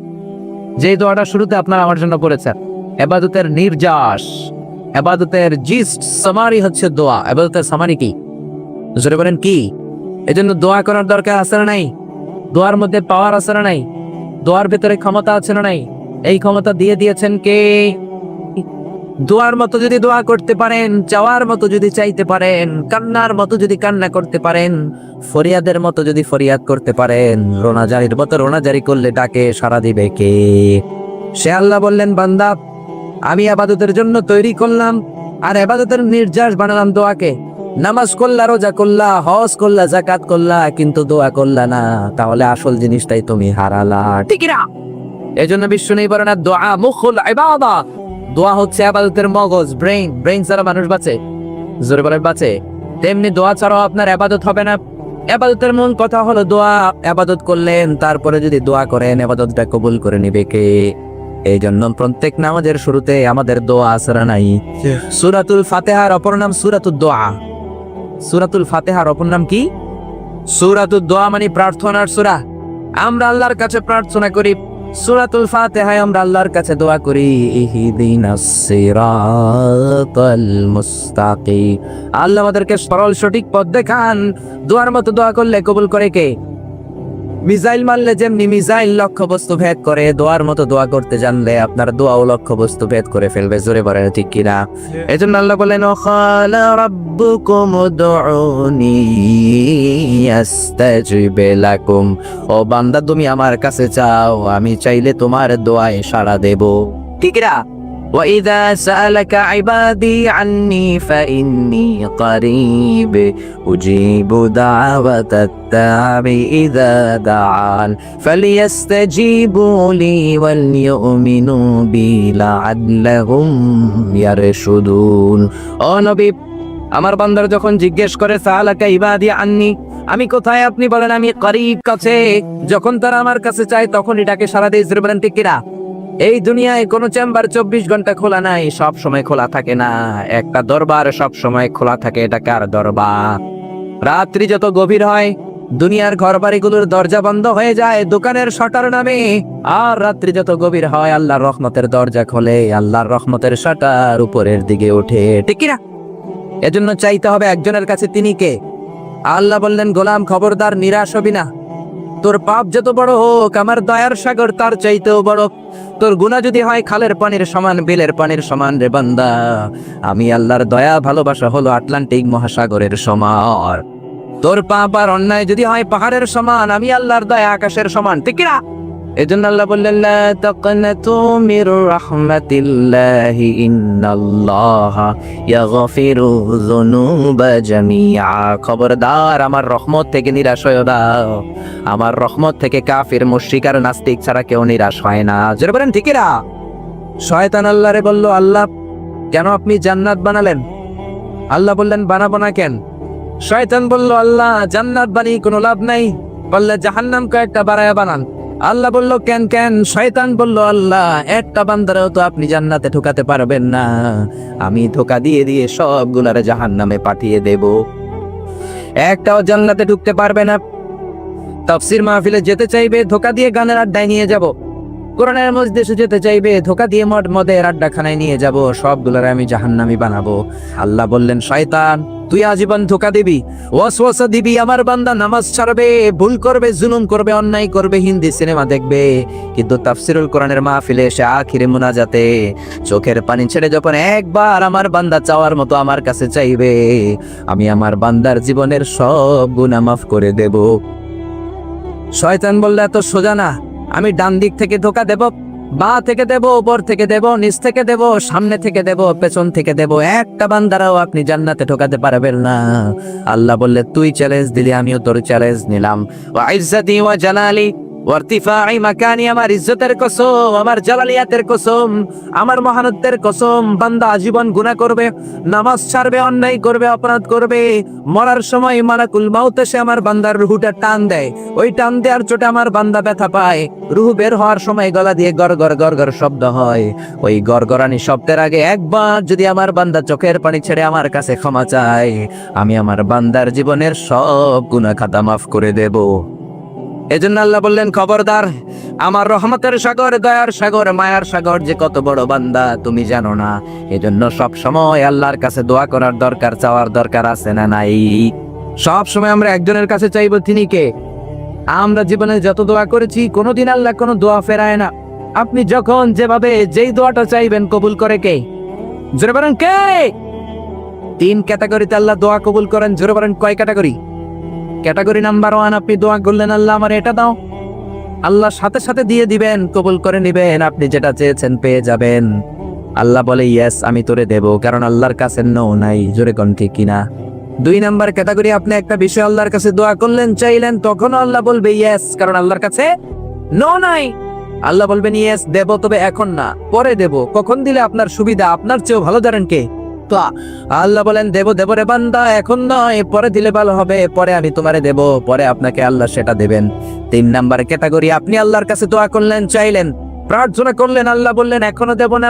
Speaker 1: যে দোয়াটা শুরুতে আপনারা আমার জন্য পড়েছেন। ইবাদতের নির্যাস, ইবাদতের জিস্ট সামারি হচ্ছে দোয়া। ইবাদতের সামারি কি? জোরে বলেন কি? এজন্য দোয়া করার দরকার আছে না নাই? দোয়ার মধ্যে পাওয়ার আছে না নাই? দোয়ার ভিতরে ক্ষমতা আছে না নাই? এই ক্ষমতা দিয়ে দিয়েছেন কে? দোয়ার মতো যদি দোয়া করতে পারেন, চাওয়ার মতো যদি চাইতে পারেন, কান্নার মতো যদি কান্না করতে পারেন, ফরিয়াদের মতো যদি ফরিয়াদ করতে পারেন, রোনাজারির মতো রোনাজারি করলে ডাকে সাড়া দিবে কে? সে আল্লাহ বললেন বান্দা আমি ইবাদতের জন্য তৈরি করলাম, আর ইবাদতের নির্যাস বানালাম দোয়াকে। নামাজ করলা, রোজা করলা, হজ করলা, যাকাত করলা, কিন্তু দোয়া করলা না, তাহলে আসল জিনিসটাই তুমি হারালা, ঠিক না? এজন্য বিশ্বনবী বলেন দোয়া মুখুল ইবাদা, দোয়া হচ্ছে ইবাদতের মগজ, ব্রেইন। ব্রেইন ছাড়া মানুষ বাঁচে? জোরে বলেন বাঁচে। তেমনি দোয়া ছাড়াও আপনার ইবাদত হবে না। ইবাদতের মূল কথা হলো দোয়া। ইবাদত করলেন, তারপরে যদি দোয়া করেন, ইবাদতটা কবুল করে নিবে কে? এই জন্য প্রত্যেক নামাজের শুরুতে আমাদের দোয়া আসরা নাই। সূরাতুল ফাতিহার অপর নাম সূরাতুদ দোয়া। সূরাতুল ফাতিহার অপর নাম কি? সূরাতুদ দোয়া, মানে প্রার্থনার সূরা। আমরা আল্লাহর কাছে প্রার্থনা করি। সূরাতুল ফাতিহায় আমরা আল্লাহর কাছে দোয়া করি, ইহদিনাস সিরাতাল মুস্তাকিম। আল্লাহ আমাদেরকে সরল সঠিক পথ দেখান। দোয়ার মতো দোয়া করলে কবুল করে কে? মিসাইল মারলে যেমনি মিসাইল লক্ষ্যবস্তু ভেদ করে, দোয়ার মতো দোয়া করতে জানলে আপনার দোয়াও লক্ষ্যবস্তু ভেদ করে ফেলবে। জোরে বলেন ঠিক কিনা? এজন্য আল্লাহ বলেন, ওয়াকালা রাব্বুকুম উদউনি আস্তাজিব লাকুম। ও বান্দা, তুমি আমার কাছে চাও, আমি চাইলে তোমার দোয়ায় সাড়া দেব। ঠিক না? وَإِذَا سَأَلَكَ عِبَادِي عَنِّي فَإِنِّي قَرِيبٌ أُجِيبُ دَعْوَةَ الدَّاعِ إِذَا دَعَانِ فَلْيَسْتَجِيبُوا لِي وَلْيُؤْمِنُوا بِي لَعَلَّهُمْ يَرْشُدُونَ। ও নবী, আমার বান্দার যখন জিজ্ঞেস করে সাআলাকা ইবাদি আন্নি, আমি কোথায়, আপনি বলেন আমি করিব, কাছে। যখন তারা আমার কাছে চায় তখন এটাকে সারা দিয়ে জোরে বলেন ঠিক কিনা? এই দুনিয়ায় কোনো চেম্বার 24 ঘন্টা খোলা নাই, সব সময় খোলা থাকে না। একটা দরবার সব সময় খোলা থাকে, এটা কার দরবার? রাত্রি যত গভীর হয়, দুনিয়ার ঘর বাড়িগুলোর দরজা বন্ধ হয়ে যায় দোকানের শাটার নামে। আর রাত্রি যত গভীর হয়, আল্লাহর রহমতের দরজা খোলে, আল্লাহর রহমতের শাটার উপরের দিকে ওঠে। ঠিক কিনা? এজন্য চাইতে হবে একজনের কাছে, তিনি কে? আল্লাহ বললেন, গোলাম খবরদার নিরাশ হবি না। তোর পাপ যত বড় হোক, আমার দয়ার সাগর তার চাইতেও বড়। তোর গুনাহ যদি হয় খালের পানির সমান, বিলের পানির সমান, রে বান্দা, আমি আল্লাহর দয়া ভালোবাসা হলো আটলান্টিক মহাসাগরের সমান। তোর পাপ আর অন্যায় যদি হয় পাহাড়ের সমান, আমি আল্লাহর দয়া আকাশের সমান। ঠিক না? এজন্য আল্লাহ বললেন, লা তাকনাতু মির রাহমাতিল্লাহি ইন্নাল্লাহা ইয়াগফিরু যুনুবা জামিআ। খবরদার, আমার রহমত থেকে নিরাশ হয়ো না। আমার রহমত থেকে কাফির, মুশরিক আর নাস্তিক ছাড়া কেউ নিরাশ হয় না। জোরে বলেন ঠিক না? শয়তান আল্লাহরে বলল, আল্লাহ কেন আপনি জান্নাত বানালেন? আল্লাহ বললেন, বানাবো না কেন? শয়তান বলল, আল্লাহ জান্নাত বানিয়ে কোনো লাভ নাই, বললে জাহান্নাম কয়েকটা বাড়ায়া বানান। আল্লাহ বলল, কেন কেন? শয়তান বলল, আল্লাহ একটা বান্দারেও তো আপনি জান্নাতে ঢোকাতে পারবেন না, আমি ধোকা দিয়ে দিয়ে সবগুলারে জাহান্নামে পাঠিয়ে দেব, একটাও জান্নাতে ঢুকতে পারবে না। তাফসীর মাহফিলে যেতে চাইবে, ধোকা দিয়ে গানের আড্ডায় নিয়ে যাব। কোরআনের মজলিসে যেতে চাইবে, ধোকা দিয়ে মদের আড্ডাখানায় নিয়ে যাব, সবগুলারে আমি জাহান্নামী বানাবো। আল্লাহ বললেন, শয়তান তুই আজীবন ধোকা দিবি, ওয়াসওয়াসা দিবি। আমার বান্দা নামাজ ছাড়বে, ভুল করবে, জুলুম করবে, অন্যায় করবে, হিন্দি সিনেমা দেখবে, কিন্তু তাফসীরুল কোরআনের মাহফিলে এসে আখিরে মুনাজাতে চোখের পানি ছেড়ে যখন একবার আমার বান্দা চাওয়ার মতো আমার কাছে চাইবে, আমি আমার বান্দার জীবনের সব গুনাহ মাফ করে দেব। শয়তান বলল, এত সোজা না, আমি ডান দিক থেকে ধোকা দেব, বাঁ থেকে দেব, উপর থেকে দেব, নিচ থেকে দেব, সামনে থেকে দেব, পেছন থেকে দেব, একটা বান্দারাও আপনি জান্নাতে ঢোকাতে পারবেন না। আল্লাহ বললে, তুই চ্যালেঞ্জ দিলি, আমিও তোর চ্যালেঞ্জ নিলাম। ওয়া ইজ্জতি ওয়া জালালি ওয়া ইরতিফাই মাকানি, আমার ইজ্জতের কসম, আমার জালালিয়াতের কসম, আমার মহানত্বের কসম, বান্দা আজীবন গুনাহ করবে, নামাজ ছাড়বে, অন্যায় করবে, অপরাধ করবে, মরার সময় মালাকুল মাউত এসে আমার বান্দার রুহুটা টান দেয়, ওই টান দেওয়ার চোটে আমার বান্দা ব্যথা পায়, রুহু বের হওয়ার সময় গলা দিয়ে গড়গড় গড়গড় শব্দ হয়, ওই গড়গড়ানি শব্দের আগে একবার যদি আমার বান্দা চোখের পানি ছেড়ে আমার কাছে ক্ষমা চায়, আমি আমার বান্দার জীবনের সব গুনাহ খাতা মাফ করে দেব। এজন্য আল্লাহ বললেন, খবরদার, আমার রহমতের সাগর, দয়ার সাগর, মায়ার সাগর যে কত বড় বান্দা তুমি জানো না। এজন্য সব সময় আল্লাহর কাছে দোয়া করার দরকার, চাওয়ার দরকার আছে না নাই? সব সময় আমরা একজনের কাছে চাইবো, তিনি কে? আমরা জীবনে যত দোয়া করেছি, কোনোদিন আল্লাহ কোনো দোয়া ফেরায় না। আপনি যখন যেভাবে যেই দোয়াটা চাইবেন, কবুল করে কে? জোরে বলেন কে? 3 ক্যাটাগরিতে আল্লাহ দোয়া কবুল করেন। জোরে বলেন কয় ক্যাটাগরি? ক্যাটাগরি নাম্বার 1, আপনি দোয়া করলেন, আল্লাহ আমার এটা দাও, আল্লাহ সাথে সাথে দিয়ে দিবেন, কবুল করে নিবেন, আপনি যেটা চেয়েছেন পেয়ে যাবেন। আল্লাহ বলে, ইয়েস আমি তোরে দেব, কারণ আল্লাহর কাছে নো নাই। জোরে কোন ঠিক কিনা? 2 নাম্বার ক্যাটাগরি, আপনি একটা বিষয় আল্লাহর কাছে দোয়া করলেন, চাইলেন, তখন আল্লাহ বলবে ইয়েস, কারণ আল্লাহর কাছে নো নাই। আল্লাহ বলবেন, ইয়েস দেব, তবে এখন না, পরে দেব। কখন দিলে আপনার সুবিধা, আপনার চেয়েও ভালো জানেন কে? তো আল্লাহ বলেন দেব দেব রে বান্দা, এখন নয়, পরে দিলে ভালো হবে, পরে আমি তোমারে দেব, পরে আপনাকে আল্লাহ সেটা দেবেন। 3 নাম্বার ক্যাটাগরি, আপনি আল্লাহর কাছে দোয়া করলেন, চাইলেন, প্রার্থনা করলেন, আল্লাহ বললেন এখনো দেব না,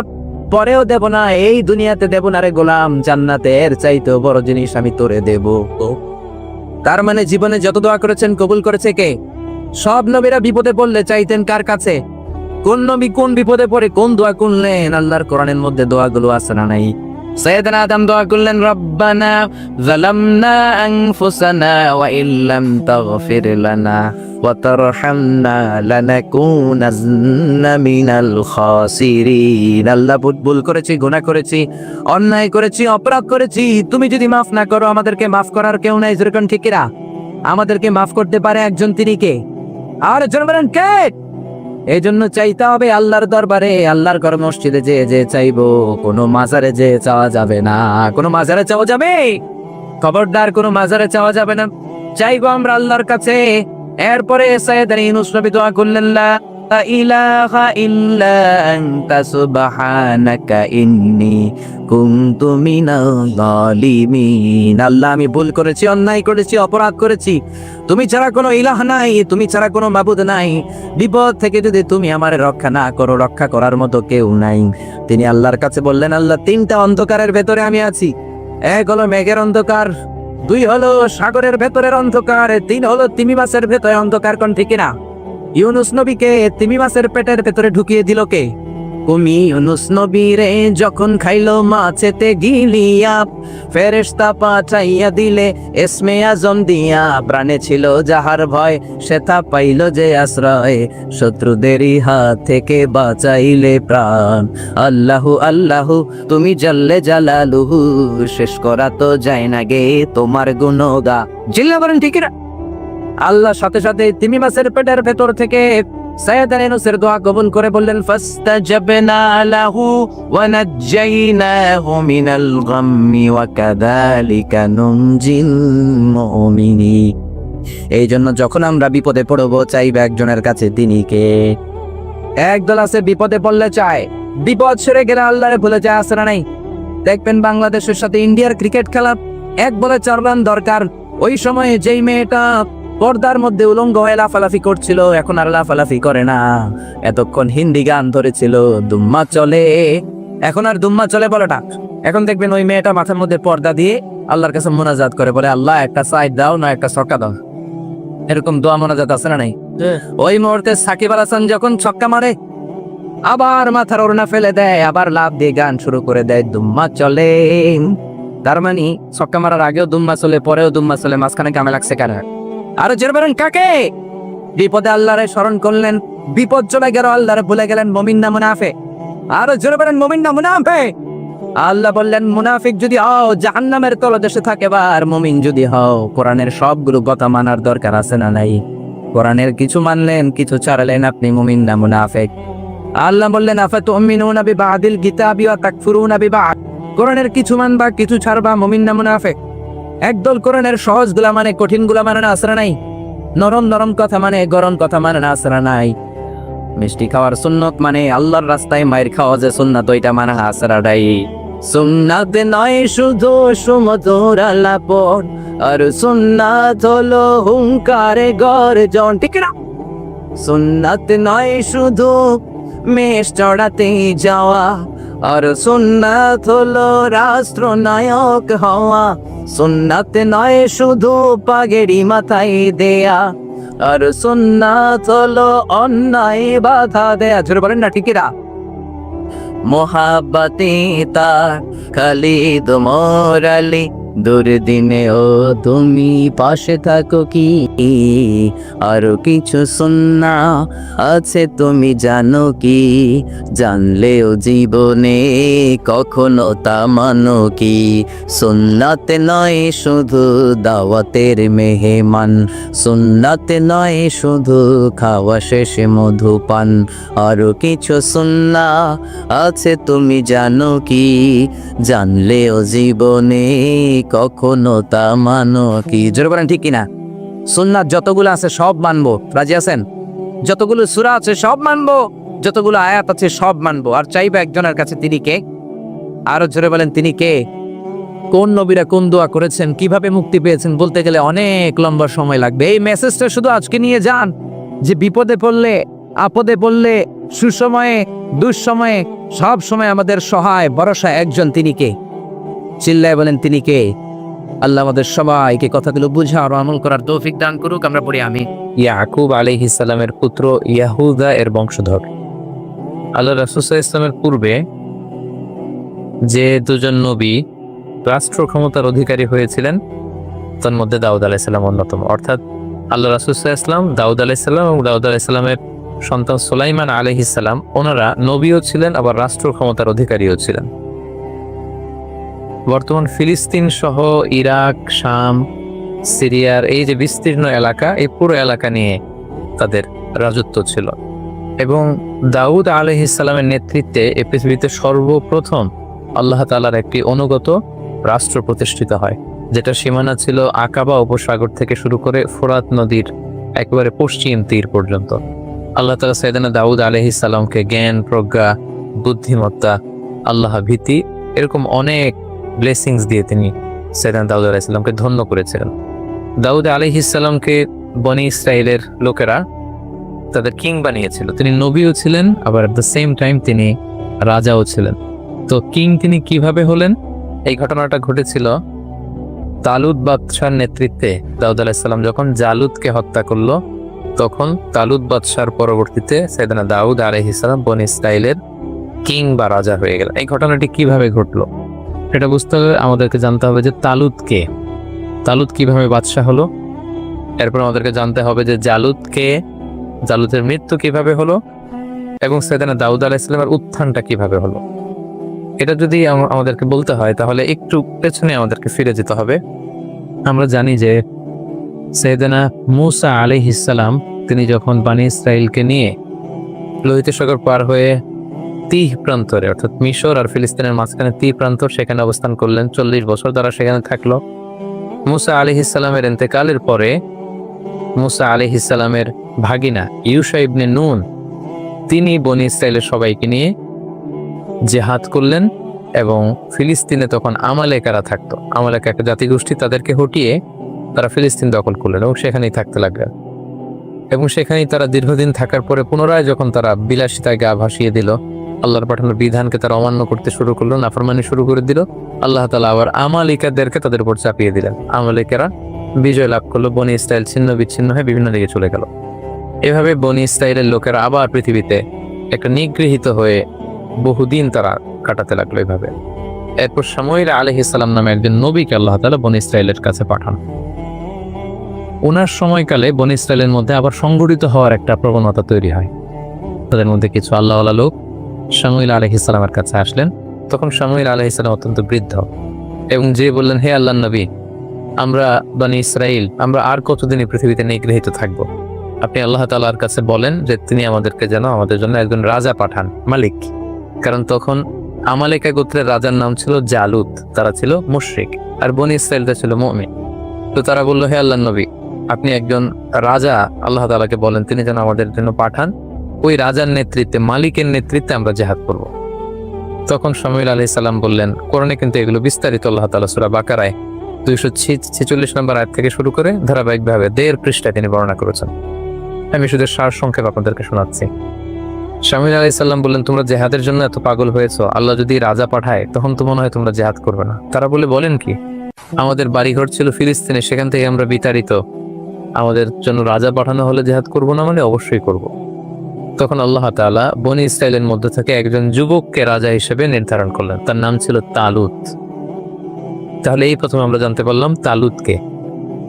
Speaker 1: পরেও দেব না, এই দুনিয়াতে দেব না রে গোলাম, জান্নাতের চাইতেও বড় জিনিস আমি তোরে দেব। তার মানে জীবনে যত দোয়া করেছেন কবুল করেছে কে? সব নবীরা বিপদে পড়লে চাইতেন কার কাছে? কোন নবী কোন বিপদে পড়ে কোন দোয়া করলেন? আল্লাহর কোরআনের মধ্যে দোয়াগুলো আছে না নাই? সাইয়েদনা আদম দোয়া করলেন, রব্বানা যালামনা আনফুসানা ওয়া ইল্লাম তাগফির লানা ওয়া তারহামনা লানাকুনান্না মিনাল খাসিরিন। আল্লাহ, ভুল করেছি, গুনাহ করেছি, অন্যায় করেছি, অপরাধ করেছি, তুমি যদি মাফ না করো আমাদেরকে মাফ করার কেউ নাই। যেরকম ঠিকিরা আমাদেরকে মাফ করতে পারে একজন, তিনি কে? আর জন বলেন কে? এই জন্য চাইতে হবে আল্লাহর দরবারে, আল্লাহর ঘর মসজিদে যে চাইবো, কোনো মাজারে যে চাওয়া যাবে না। কোনো মাজারে চাওয়া যাবে? খবরদার, কোনো মাজারে চাওয়া যাবে না। চাইবো আমরা আল্লাহর কাছে। এরপরে সাইয়েদনা ইউনূস নবী দোয়া করলেন, লা ইলাহা ইল্লা আনতা সুবহানাকা ইন্নী কুনতু মিনাল জালিমিন। আল্লাহ, আমি ভুল করেছি, অন্যায় করেছি, অপরাধ করেছি, তুমি ছাড়া কোনো ইলাহ নাই, তুমি ছাড়া কোনো মাবুদ নাই, বিপদ থেকে যদি তুমি আমারে রক্ষা না করো, রক্ষা করার মতো কেউ নাই। তিনি আল্লাহর কাছে বললেন, আল্লাহ, 3টা অন্ধকারের ভেতরে আমি আছি। 1 হলো মেঘের অন্ধকার, 2 হলো সাগরের ভেতরের অন্ধকার, 3 হলো তিমি মাছের ভেতরে অন্ধকার। কোন ঠিক না? ইউনূস নবীকে তিমি মাছের পেটের ভেতরে ঢুকিয়ে দিল কে? তুমি ইউনূস নবী রে যখন খাইলো মাছেতে গিলিয়া, ফেরেশতা পাঠাইয়া দিলে ইসমে আজম দিয়া, প্রাণে ছিল যাহার ভয় সেটা পাইল যে আশ্রয়, শত্রুদেরই হাত থেকে বাঁচাইলে প্রাণ। আল্লাহু আল্লাহু তুমি জাল্লে জালালুহু, শেষ করা তো যায় না গে তোমার গুণগা। জিল্লা বলেন ঠিক না? আল্লাহ সাথে সাথে তিমি মাছের পেটের ভেতর থেকে সাইয়েদনা ইউনূসের দোয়া কবুল করে বললেন, ফাস্তাজাবনা লাহু ওয়া নাজ্জাইনাহু মিনাল গাম্মি ওয়া কাযালিকা নুনজিল মুমিনিন। এই জন্য যখন আমরা বিপদে পড়ব চাইবে একজনের কাছে, তিনি কে? একদল আছে বিপদে পড়লে চায়, বিপদ সেরে গেলে আল্লাহরে ভুলে যায়, আছে না নাই? দেখবেন বাংলাদেশের সাথে ইন্ডিয়ার ক্রিকেট খেলা, 1 বলে 4 রান দরকার। ওই সময়ে যেই মেয়েটা পর্দার মধ্যে উলঙ্গ হয়ে লাফালাফি করছিল, এখন আর লাফালাফি করে না। এতক্ষণ হিন্দি গান ধরেছিল, দুম্মা চলে, এখন আর দুম্মা চলে বলেটা। এখন দেখবেন ওই মেয়েটা মাথার মধ্যে পর্দা দিয়ে আল্লাহর কাছে মোনাজাত করে, বলে আল্লাহ একটা সাইড দাও না একটা ছক্কা দাও। এরকম দোয়া মোনাজাত আছে না নাই? ওই মুহূর্তে সাকিব আল হাসান যখন ছক্কা মারে, আবার মাথার ওড়না ফেলে দেয়, আবার লাফ দিয়ে গান শুরু করে দেয়, দুম্মা চলে। তার মানে ছক্কা মারার আগেও দুম্মা চলে, পরেও দুম্মা চলে, মাঝখানে কামে লাগছে কারা? আরো জোরে বলেন কাকে? বিপদে আল্লাহরে স্মরণ করলেন, বিপদ চলে গেল, আল্লাহরে ভুলে গেলেন, মুমিন না মুনাফিক? আরো জোরে বলেন মুমিন না মুনাফিক? আল্লাহ বললেন, মুনাফিক যদি হও জাহান্নামের তলদেশে থাকে, আর মুমিন যদি হও কোরআনের সবগুলো কথা মানার দরকার আছে না নাই? কোরআনের কিছু মানলেন, কিছু ছাড়লেন, আপনি মুমিন না মুনাফিক? আল্লাহ বললেন, আফাতুমিনুনা বিবাদিল কিতাবি ওয়া তাকফুরুনা বিবাদ। কোরআনের কিছু মানবা, কিছু ছাড়বা, মুমিন না মুনাফিক? একদল কোরআনের সহজ গুলা মানে কঠিন গুলা মানে না, আসরা নাই? নরম নরম কথা মানে গরম কথা মানে না, আসরা নাই? মিষ্টি খাওয়ার সুন্নত মানে আল্লাহর রাস্তায় মায়ের খাওয়া যে সুন্নাত, ওইটা মানে আসরা নাই? সুন্নাত নয় শুধু সুমধুর আলাপন, আর সুন্নাত হলো হুঙ্কারে গর্জন, ঠিক না? সুন্নাত নয় শুধু মেষ চড়াতে যাওয়া, আর সুন্নাত হলো রাষ্ট্রনায়ক হওয়া। সুন্নাত নয় শুধু পাগড়ি মাথায় দেয়া, আর সুন্নাত হলো অন্যায় বাধা দেয়া। জোরে বলেন না ঠিকিরা? মোহাব্বতে তার খালিদ মোরালি, দুর্দিনে ও তুমি পাশে থাকো কি? আরো কিছু সুন্না আছে তুমি জানো কি? জানলেও জীবনে কখনো তা মানো কি? সুন্নাতে নয় শুধু দাওয়াতের মেহমান, সুন্নাতে নয় শুধু খাওয়া শেষে মধুপান। আরো কিছু সুন্না আছে তুমি জানো কি? জানলেও জীবনে কখনো তা মানো কি? জোরে বলেন ঠিক কিনা? সুন্নাত যতগুলো আছে সব মানবো, রাজি আছেন? যতগুলো সূরা আছে সব মানবো, যতগুলো আয়াত আছে সব মানবো। আর চাইবো একজনের কাছে, তিনি কে? আরো জোরে বলেন তিনি কে? কোন নবীরা কোন দোয়া করেছেন, কিভাবে মুক্তি পেয়েছেন বলতে গেলে অনেক লম্বা সময় লাগবে। এই মেসেজটা শুধু আজকে নিয়ে যান যে বিপদে পড়লে, আপদে পড়লে, সুসময়ে, দুঃসময়ে, সব সময় আমাদের সহায় ভরসা একজন, তিনি কে? চিল্লায় বলেন তিনি কে? আল্লাহ আমাদের সবাইকে কথাগুলো বুঝা আর আমল করার তৌফিক দান করুক। আমরা পড়ি আমিন।
Speaker 2: ইয়াকুব আলাইহিস সালামের পুত্র ইয়াহুদা এর বংশধর। আল্লাহ রাসূল সাল্লাল্লাহু আলাইহি ওয়াসাল্লামের পূর্বে যে দুজন নবী রাষ্ট্র ক্ষমতার অধিকারী হয়েছিলেন তার মধ্যে দাউদ আলাইহিস সালাম অন্যতম। অর্থাৎ আল্লাহ রাসূল সাল্লাল্লাহু আলাইহি ওয়াসাল্লাম, দাউদ আলাইহিস সালাম এবং দাউদ আলাইহিস সালামের সন্তান সুলাইমান আলাইহিস সালাম, ওনারা নবীও ছিলেন আবার রাষ্ট্র ক্ষমতার অধিকারীও ছিলেন। বর্তমান ফিলিস্তিন সহ ইরাক, শাম, সিরিয়ার এই যে বিস্তীর্ণ এলাকা, এই পুরো এলাকা নিয়ে তাদের রাজত্ব ছিল। এবং দাউদ আলাইহিস সালামের নেতৃত্বে এই পৃথিবীতে সর্বপ্রথম আল্লাহ তাআলার একটি অনুগত রাষ্ট্র প্রতিষ্ঠিত হয়, যেটা সীমানা ছিল আকাবা উপসাগর থেকে শুরু করে ফোরাত নদীর একেবারে পশ্চিম তীর পর্যন্ত। আল্লাহ তাআলা সাইয়েদনা দাউদ আলাইহিস সালামকে জ্ঞান, প্রজ্ঞা, বুদ্ধিমত্তা, আল্লাহ ভীতি, এরকম অনেক ব্লেসিংস দিয়ে তিনি সাইয়েদনা দাউদ আলাইহিস সালামকে ধন্য করেছিলেন। দাউদ আলাইহিস সালামকে বনি ইসরাইলের লোকেরা তাদের কিং বানিয়েছিল। তিনি নবীও ছিলেন, আবার এট দ্য সেম টাইম তিনি রাজাও ছিলেন। তো কিং তিনি কিভাবে হলেন? এই ঘটনাটা ঘটেছিল তালুত বাদশার নেতৃত্বে। দাউদ আলাইহিস সালাম যখন জালুতকে হত্যা করলো, তখন তালুত বাদশার পরবর্তীতে সাইয়েদনা দাউদ আলাইহিস সালাম বনি ইসরাইলের কিং বা রাজা হয়ে গেলেন। এই ঘটনাটি কিভাবে ঘটলো সেটা বুঝতে হলে আমাদেরকে জানতে হবে যে তালুত কে, তালুত কিভাবে বাদশাহ হলো। এরপর আমাদেরকে জানতে হবে যে জালুত কে, জালুতের মৃত্যু কিভাবে হলো, এবং সাইয়েদনা দাউদ আলাইহিস সালামের উত্থানটা কিভাবে হলো। এটা যদি আমাদেরকে বলতে হয় তাহলে একটু পেছনে আমাদেরকে ফিরে যেতে হবে। আমরা জানি যে সাইয়েদনা মূসা আলাইহিস সালাম তিনি যখন বনি ইসরাইলকে নিয়ে লোহিত সাগর পার হয়ে তিহ প্রান্তরে, অর্থাৎ মিশর আর ফিলিস্তিনের মাঝখানে তিহ প্রান্তর, সেখানে অবস্থান করলেন। 40 বছর তারা সেখানে থাকলো। মূসা আলাইহিস সালামের ইন্তেকালের পরে মূসা আলাইহিস সালামের ভাগিনা ইউশা ইবনে নুন তিনি বনি ইসরাইলের সবাইকে নিয়ে জিহাদ করলেন, এবং ফিলিস্তিনে তখন আমালেকারা থাকতো। আমালেকা একটা জাতিগোষ্ঠী, তাদেরকে হটিয়ে তারা ফিলিস্তিন দখল করলেন এবং সেখানেই থাকতে লাগলেন। এবং সেখানেই তারা দীর্ঘদিন থাকার পরে পুনরায় যখন তারা বিলাসিতায় গা ভাসিয়ে দিল, আল্লাহর পাঠানোর বিধানকে তারা অমান্য করতে শুরু করলো, নাফরমানি শুরু করে দিল, আল্লাহ তাআলা আবার আমালিকাদেরকে তাদের উপর চাপিয়ে দিলেন। আমালিকেরা বিজয় লাভ করলো, বনি ইসরাইল ছিন্ন বিচ্ছিন্ন হয়ে বিভিন্ন দিকে চলে গেল। এভাবে বনি ইসরাইলের লোকেরা আবার পৃথিবীতে একটা নিগৃহীত হয়ে বহুদিন তারা কাটাতে লাগলো এভাবে। এরপর শামুয়েল আলাইহিস সালাম নামে একজন নবীকে আল্লাহ তাআলা বনি ইসরাইলের কাছে পাঠান। ওনার সময়কালে বনি ইসরাইলের মধ্যে আবার সংগঠিত হওয়ার একটা প্রবণতা তৈরি হয়। তাদের মধ্যে কিছু আল্লাহওয়ালা লোক শামুয়েল আলাইহিস সালামের কাছে আসলেন। তখন শামুয়েল আলাইহিস সালাম অত্যন্ত বৃদ্ধ, এবং যে বললেন, হে আল্লাহর নবী, আমরা বনি ইসরাইল আমরা আর কতদিন এই পৃথিবীতে নিগৃহীত থাকব? আপনি আল্লাহ তাআলার কাছে বলেন যে তিনি আমাদেরকে যেন আমাদের জন্য একজন রাজা পাঠান, মালিক। কারণ তখন আমালেকা গোত্রের রাজার নাম ছিল জালুত, তারা ছিল মুশরিক, আর বনি ইসরাইলটা ছিল মুমিন। তো তারা বলল, হে আল্লাহর নবী, আপনি একজন রাজা আল্লাহ তাআলাকে বলেন তিনি যেন আমাদের জন্য পাঠান, ওই রাজার নেতৃত্বে, মালিকের নেতৃত্বে আমরা জিহাদ করব। তখন শামুয়েল আলাইহিস সালাম বললেন, কোরআনে কিন্তু এগুলো বিস্তারিত আল্লাহ তাআলা সূরা বাকারায় 246 নম্বর আয়াত থেকে শুরু করে ধারাবাহিকভাবে 1.5 পৃষ্ঠায় তিনি বর্ণনা করেছেন। আমি শুধু সার সংক্ষেপ আপনাদেরকে শোনাচ্ছি। শামুয়েল আলাইহিস সালাম বললেন, তোমরা জিহাদের জন্য এত পাগল হয়েছো, আল্লাহ যদি রাজা পাঠায় তখন তো মনে হয় তোমরা জিহাদ করবে না। তারা বলেন কি, আমাদের বাড়িঘর ছিল ফিলিস্তিনে, সেখান থেকে আমরা বিতাড়িত, আমাদের জন্য রাজা পাঠানো হলে জিহাদ করব না? মানে অবশ্যই করব। তখন আল্লাহ তাআলা বনি ইসরাইলের মধ্যে থেকে একজন যুবককে রাজা হিসেবে নির্ধারণ করলেন, তার নাম ছিল তালুত। তাহলে এই প্রথম আমরা জানতে পারলাম তালুতকে।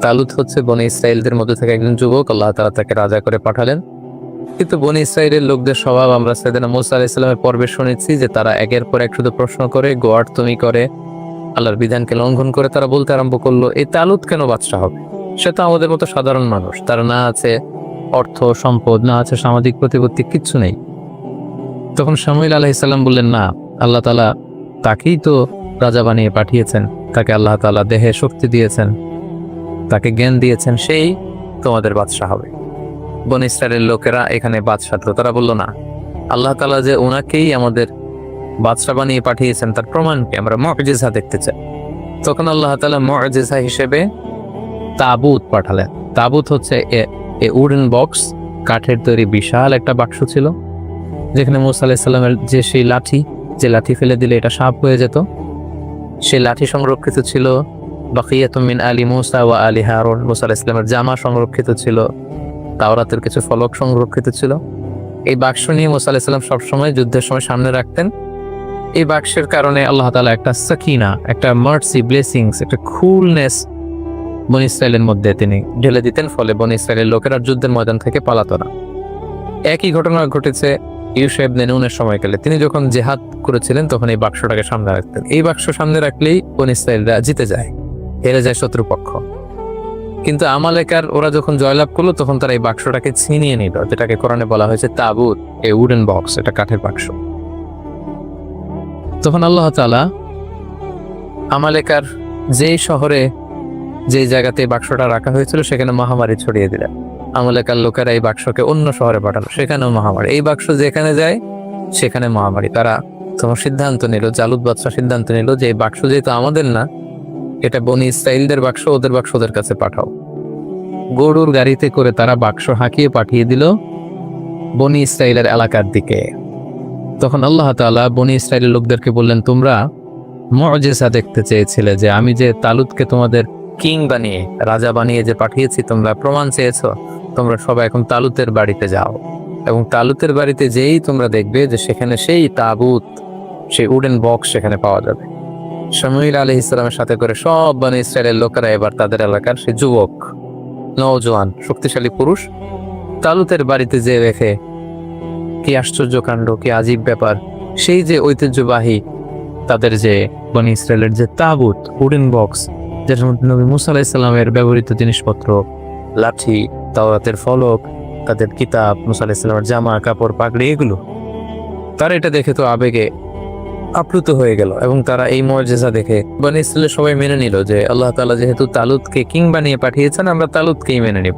Speaker 2: তালুত হচ্ছে বনি ইসরাইলদের মধ্যে থেকে একজন যুবক, আল্লাহ তাআলা তাকে রাজা করে পাঠালেন। কিন্তু বনি ইসরাইলের লোকদের স্বভাব আমরা সাইয়েদনা মূসা আলাইহিস সালামের পর্বে শুনেছি যে তারা একের পর এক শুধু প্রশ্ন করে, গোয়ার্তমি করে, আল্লাহর বিধানকে লঙ্ঘন করে। তারা বলতে আরম্ভ করলো, এই তালুত কেন বাদশা হবে? সে তো আমাদের মতো সাধারণ মানুষ, তার না আছে অর্থ সম্পদ, না আছে সামাজিক প্রতিপত্তি, কিচ্ছু নেই। তখন শামুয়েল আলাইহিস সালাম বললেন, না, আল্লাহ তাআলা তাকেই তো রাজা বানিয়ে পাঠিয়েছেন, তাকে আল্লাহ তাআলা দেহে শক্তি দিয়েছেন, তাকে জ্ঞান দিয়েছেন, সেই তোমাদের বাদশা হবে। বনি ইসরাইলের লোকেরা এখানে বাদশা তো, তারা বলল, না, আল্লাহ তাআলা যে ওনাকেই আমাদের বাদশা বানিয়ে পাঠিয়েছেন তার প্রমাণ কি? আমরা মুজিজা দেখতে চাই। তখন আল্লাহ তাআলা মুআজিজা হিসেবে তাবুত পাঠালেন। তাবুত হচ্ছে এ উডেন বক্স, কাঠের তৈরি বিশাল একটা বাক্স ছিল, যেখানে মূসা আলাইহিস সালামের যে সেই লাঠি, যে লাঠি ফেলে দিলে এটা সাপ হয়ে যেত, সেই লাঠি সংরক্ষিত ছিল। বাকিয়াতুম মিন আলি মূসা ওয়া আলি হারুন, মূসা আলাইহিস সালামের জামা সংরক্ষিত ছিল, তাওরাতের কিছু ফলক সংরক্ষিত ছিল। এই বাক্স নিয়ে মূসা আলাইহিস সালাম সবসময় যুদ্ধের সময় সামনে রাখতেন। এই বাক্সের কারণে আল্লাহ তাআলা একটা সাকিনা, একটা মার্সি, ব্লেসিংস, একটা কুলনেস বনী ইসরাইলের মধ্যে তিনি ঢেলে দিতেন, ফলে বনী ইসরাইলের লোকেরা যুদ্ধের ময়দান থেকে পালাতো না। একই ঘটনা ঘটেছে ইউশা ইবনে নুনের সময়কালে। তিনি যখন জিহাদ করেছিলেন তখন এই বাক্সটাকে সামনে রাখতেন। এই বাক্স সামনে রাখলেই বনী ইসরাইলরা জিতে যায়, হেরে যায় শত্রুপক্ষ। কিন্তু আমালেকার ওরা যখন জয়লাভ করলো তখন তারা এই বাক্সটাকে ছিনিয়ে নিল, যেটাকে কোরআনে বলা হয়েছে তাবুত, এই উডেন বক্স, এটা কাঠের বাক্স। তখন আল্লাহ তাআলা আমালেকার যেই শহরে, যে জায়গাতে এই বাক্সটা রাখা হয়েছিল সেখানে মহামারী ছড়িয়ে দিলেন। আমালেকার লোকেরা এই বাক্সকে অন্য শহরে পাঠালো, সেখানেও মহামারী। এই বাক্স যেখানে যায় সেখানে মহামারী। তারা তখন সিদ্ধান্ত নিল, জালুত বাদশা সিদ্ধান্ত নিল যে এই বাক্স যেহেতু আমাদের না, এটা বনী ইসরাইলদের বাক্স, ওদের বাক্স ওদের কাছে পাঠাও। গরুর গাড়িতে করে তারা বাক্স হাঁকিয়ে পাঠিয়ে দিল বনী ইসরাইলের এলাকার দিকে। তখন আল্লাহ তাআলা বনী ইসরাইলের লোকদেরকে বললেন, তোমরা মুআজিজা দেখতে চেয়েছিলে, যে আমি যে তালুতকে তোমাদের কিং বানিয়ে, রাজা বানিয়ে যে পাঠিয়েছি, তোমরা প্রমাণ চেয়েছো। তোমরা সবাই এখন তালুতের বাড়িতে যাও, এবং তালুতের বাড়িতে যেই তোমরা দেখবে যে সেখানে সেই তাবুত, সেই উডেন বক্স সেখানে পাওয়া যাবে। শামুয়েল আলাইহিস সালামের সাথে করে সব বনী ইসরাইলের লোকেরা এবার তাদের এলাকার সেই যুবক, নওজোয়ান, শক্তিশালী পুরুষ তালুতের বাড়িতে যে দেখে কি আশ্চর্য কাণ্ড, কি আজীব ব্যাপার। সেই যে ঐতিহ্যবাহী তাদের যে বনী ইসরাইলের যে তাবুত, উডেন বক্স, যেটার মধ্যে নবী মূসা আলাইহিস সালামের ব্যবহৃত জিনিসপত্র, লাঠি, তাওরাতের ফলক, তাদের কিতাব, মূসা আলাইহিস সালামের জামা কাপড়, পাগড়ি, এগুলো তারা এটা দেখে তো আবেগে আপ্লুত হয়ে গেল। এবং তারা এই মুআজিজা দেখে বনী ইসরাইলের সবাই মেনে নিল যে আল্লাহ তাআলা যেহেতু তালুতকে কিং বানিয়ে পাঠিয়েছেন, আমরা তালুতকেই মেনে নিব।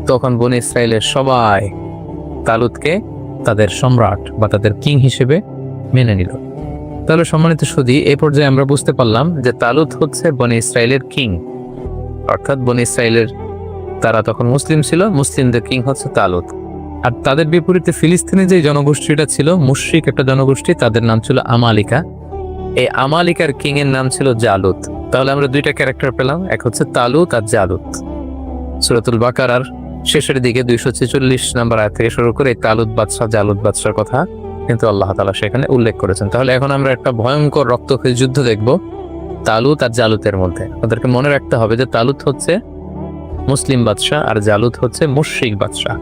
Speaker 2: তখন বনী ইসরাইলের সবাই তালুতকে তাদের সম্রাট বা তাদের কিং হিসেবে মেনে নিল। তাহলে সম্মানিত সুধী, এই পর্যায়ে আমরা বুঝতে পারলাম যে তালুত হচ্ছে বনী ইসরাইলের কিং, অর্থাৎ বনী ইসরাইলের তারা তখন মুসলিম ছিল, মুসলিমদের কিং হচ্ছে তালুত। আর তাদের বিপরীতে ফিলিস্তিনে যে জনগোষ্ঠীটা ছিল, মুশরিক একটা জনগোষ্ঠী, তাদের নাম ছিল আমালিকা। এই আমালিকার কিং এর নাম ছিল জালুত। তাহলে আমরা দুইটা ক্যারেক্টার পেলাম, এক হচ্ছে তালুত আর জালুত। সূরাতুল বাকারার শেষের দিকে 246 নম্বর আয়াত থেকে শুরু করে এই তালুত বাদশা, জালুত বাদশার কথা কিন্তু আল্লাহ তাআলা সেখানে উল্লেখ করেছেন। তাহলে এখন আমরা একটা ভয়ঙ্কর রক্তক্ষয়ী যুদ্ধ দেখব তালুত আর জালুতের মধ্যে। আমাদেরকে মনে রাখতে হবে যে তালুত হচ্ছে মুসলিম বাদশা আর জালুত হচ্ছে মুশরিক বাদশা।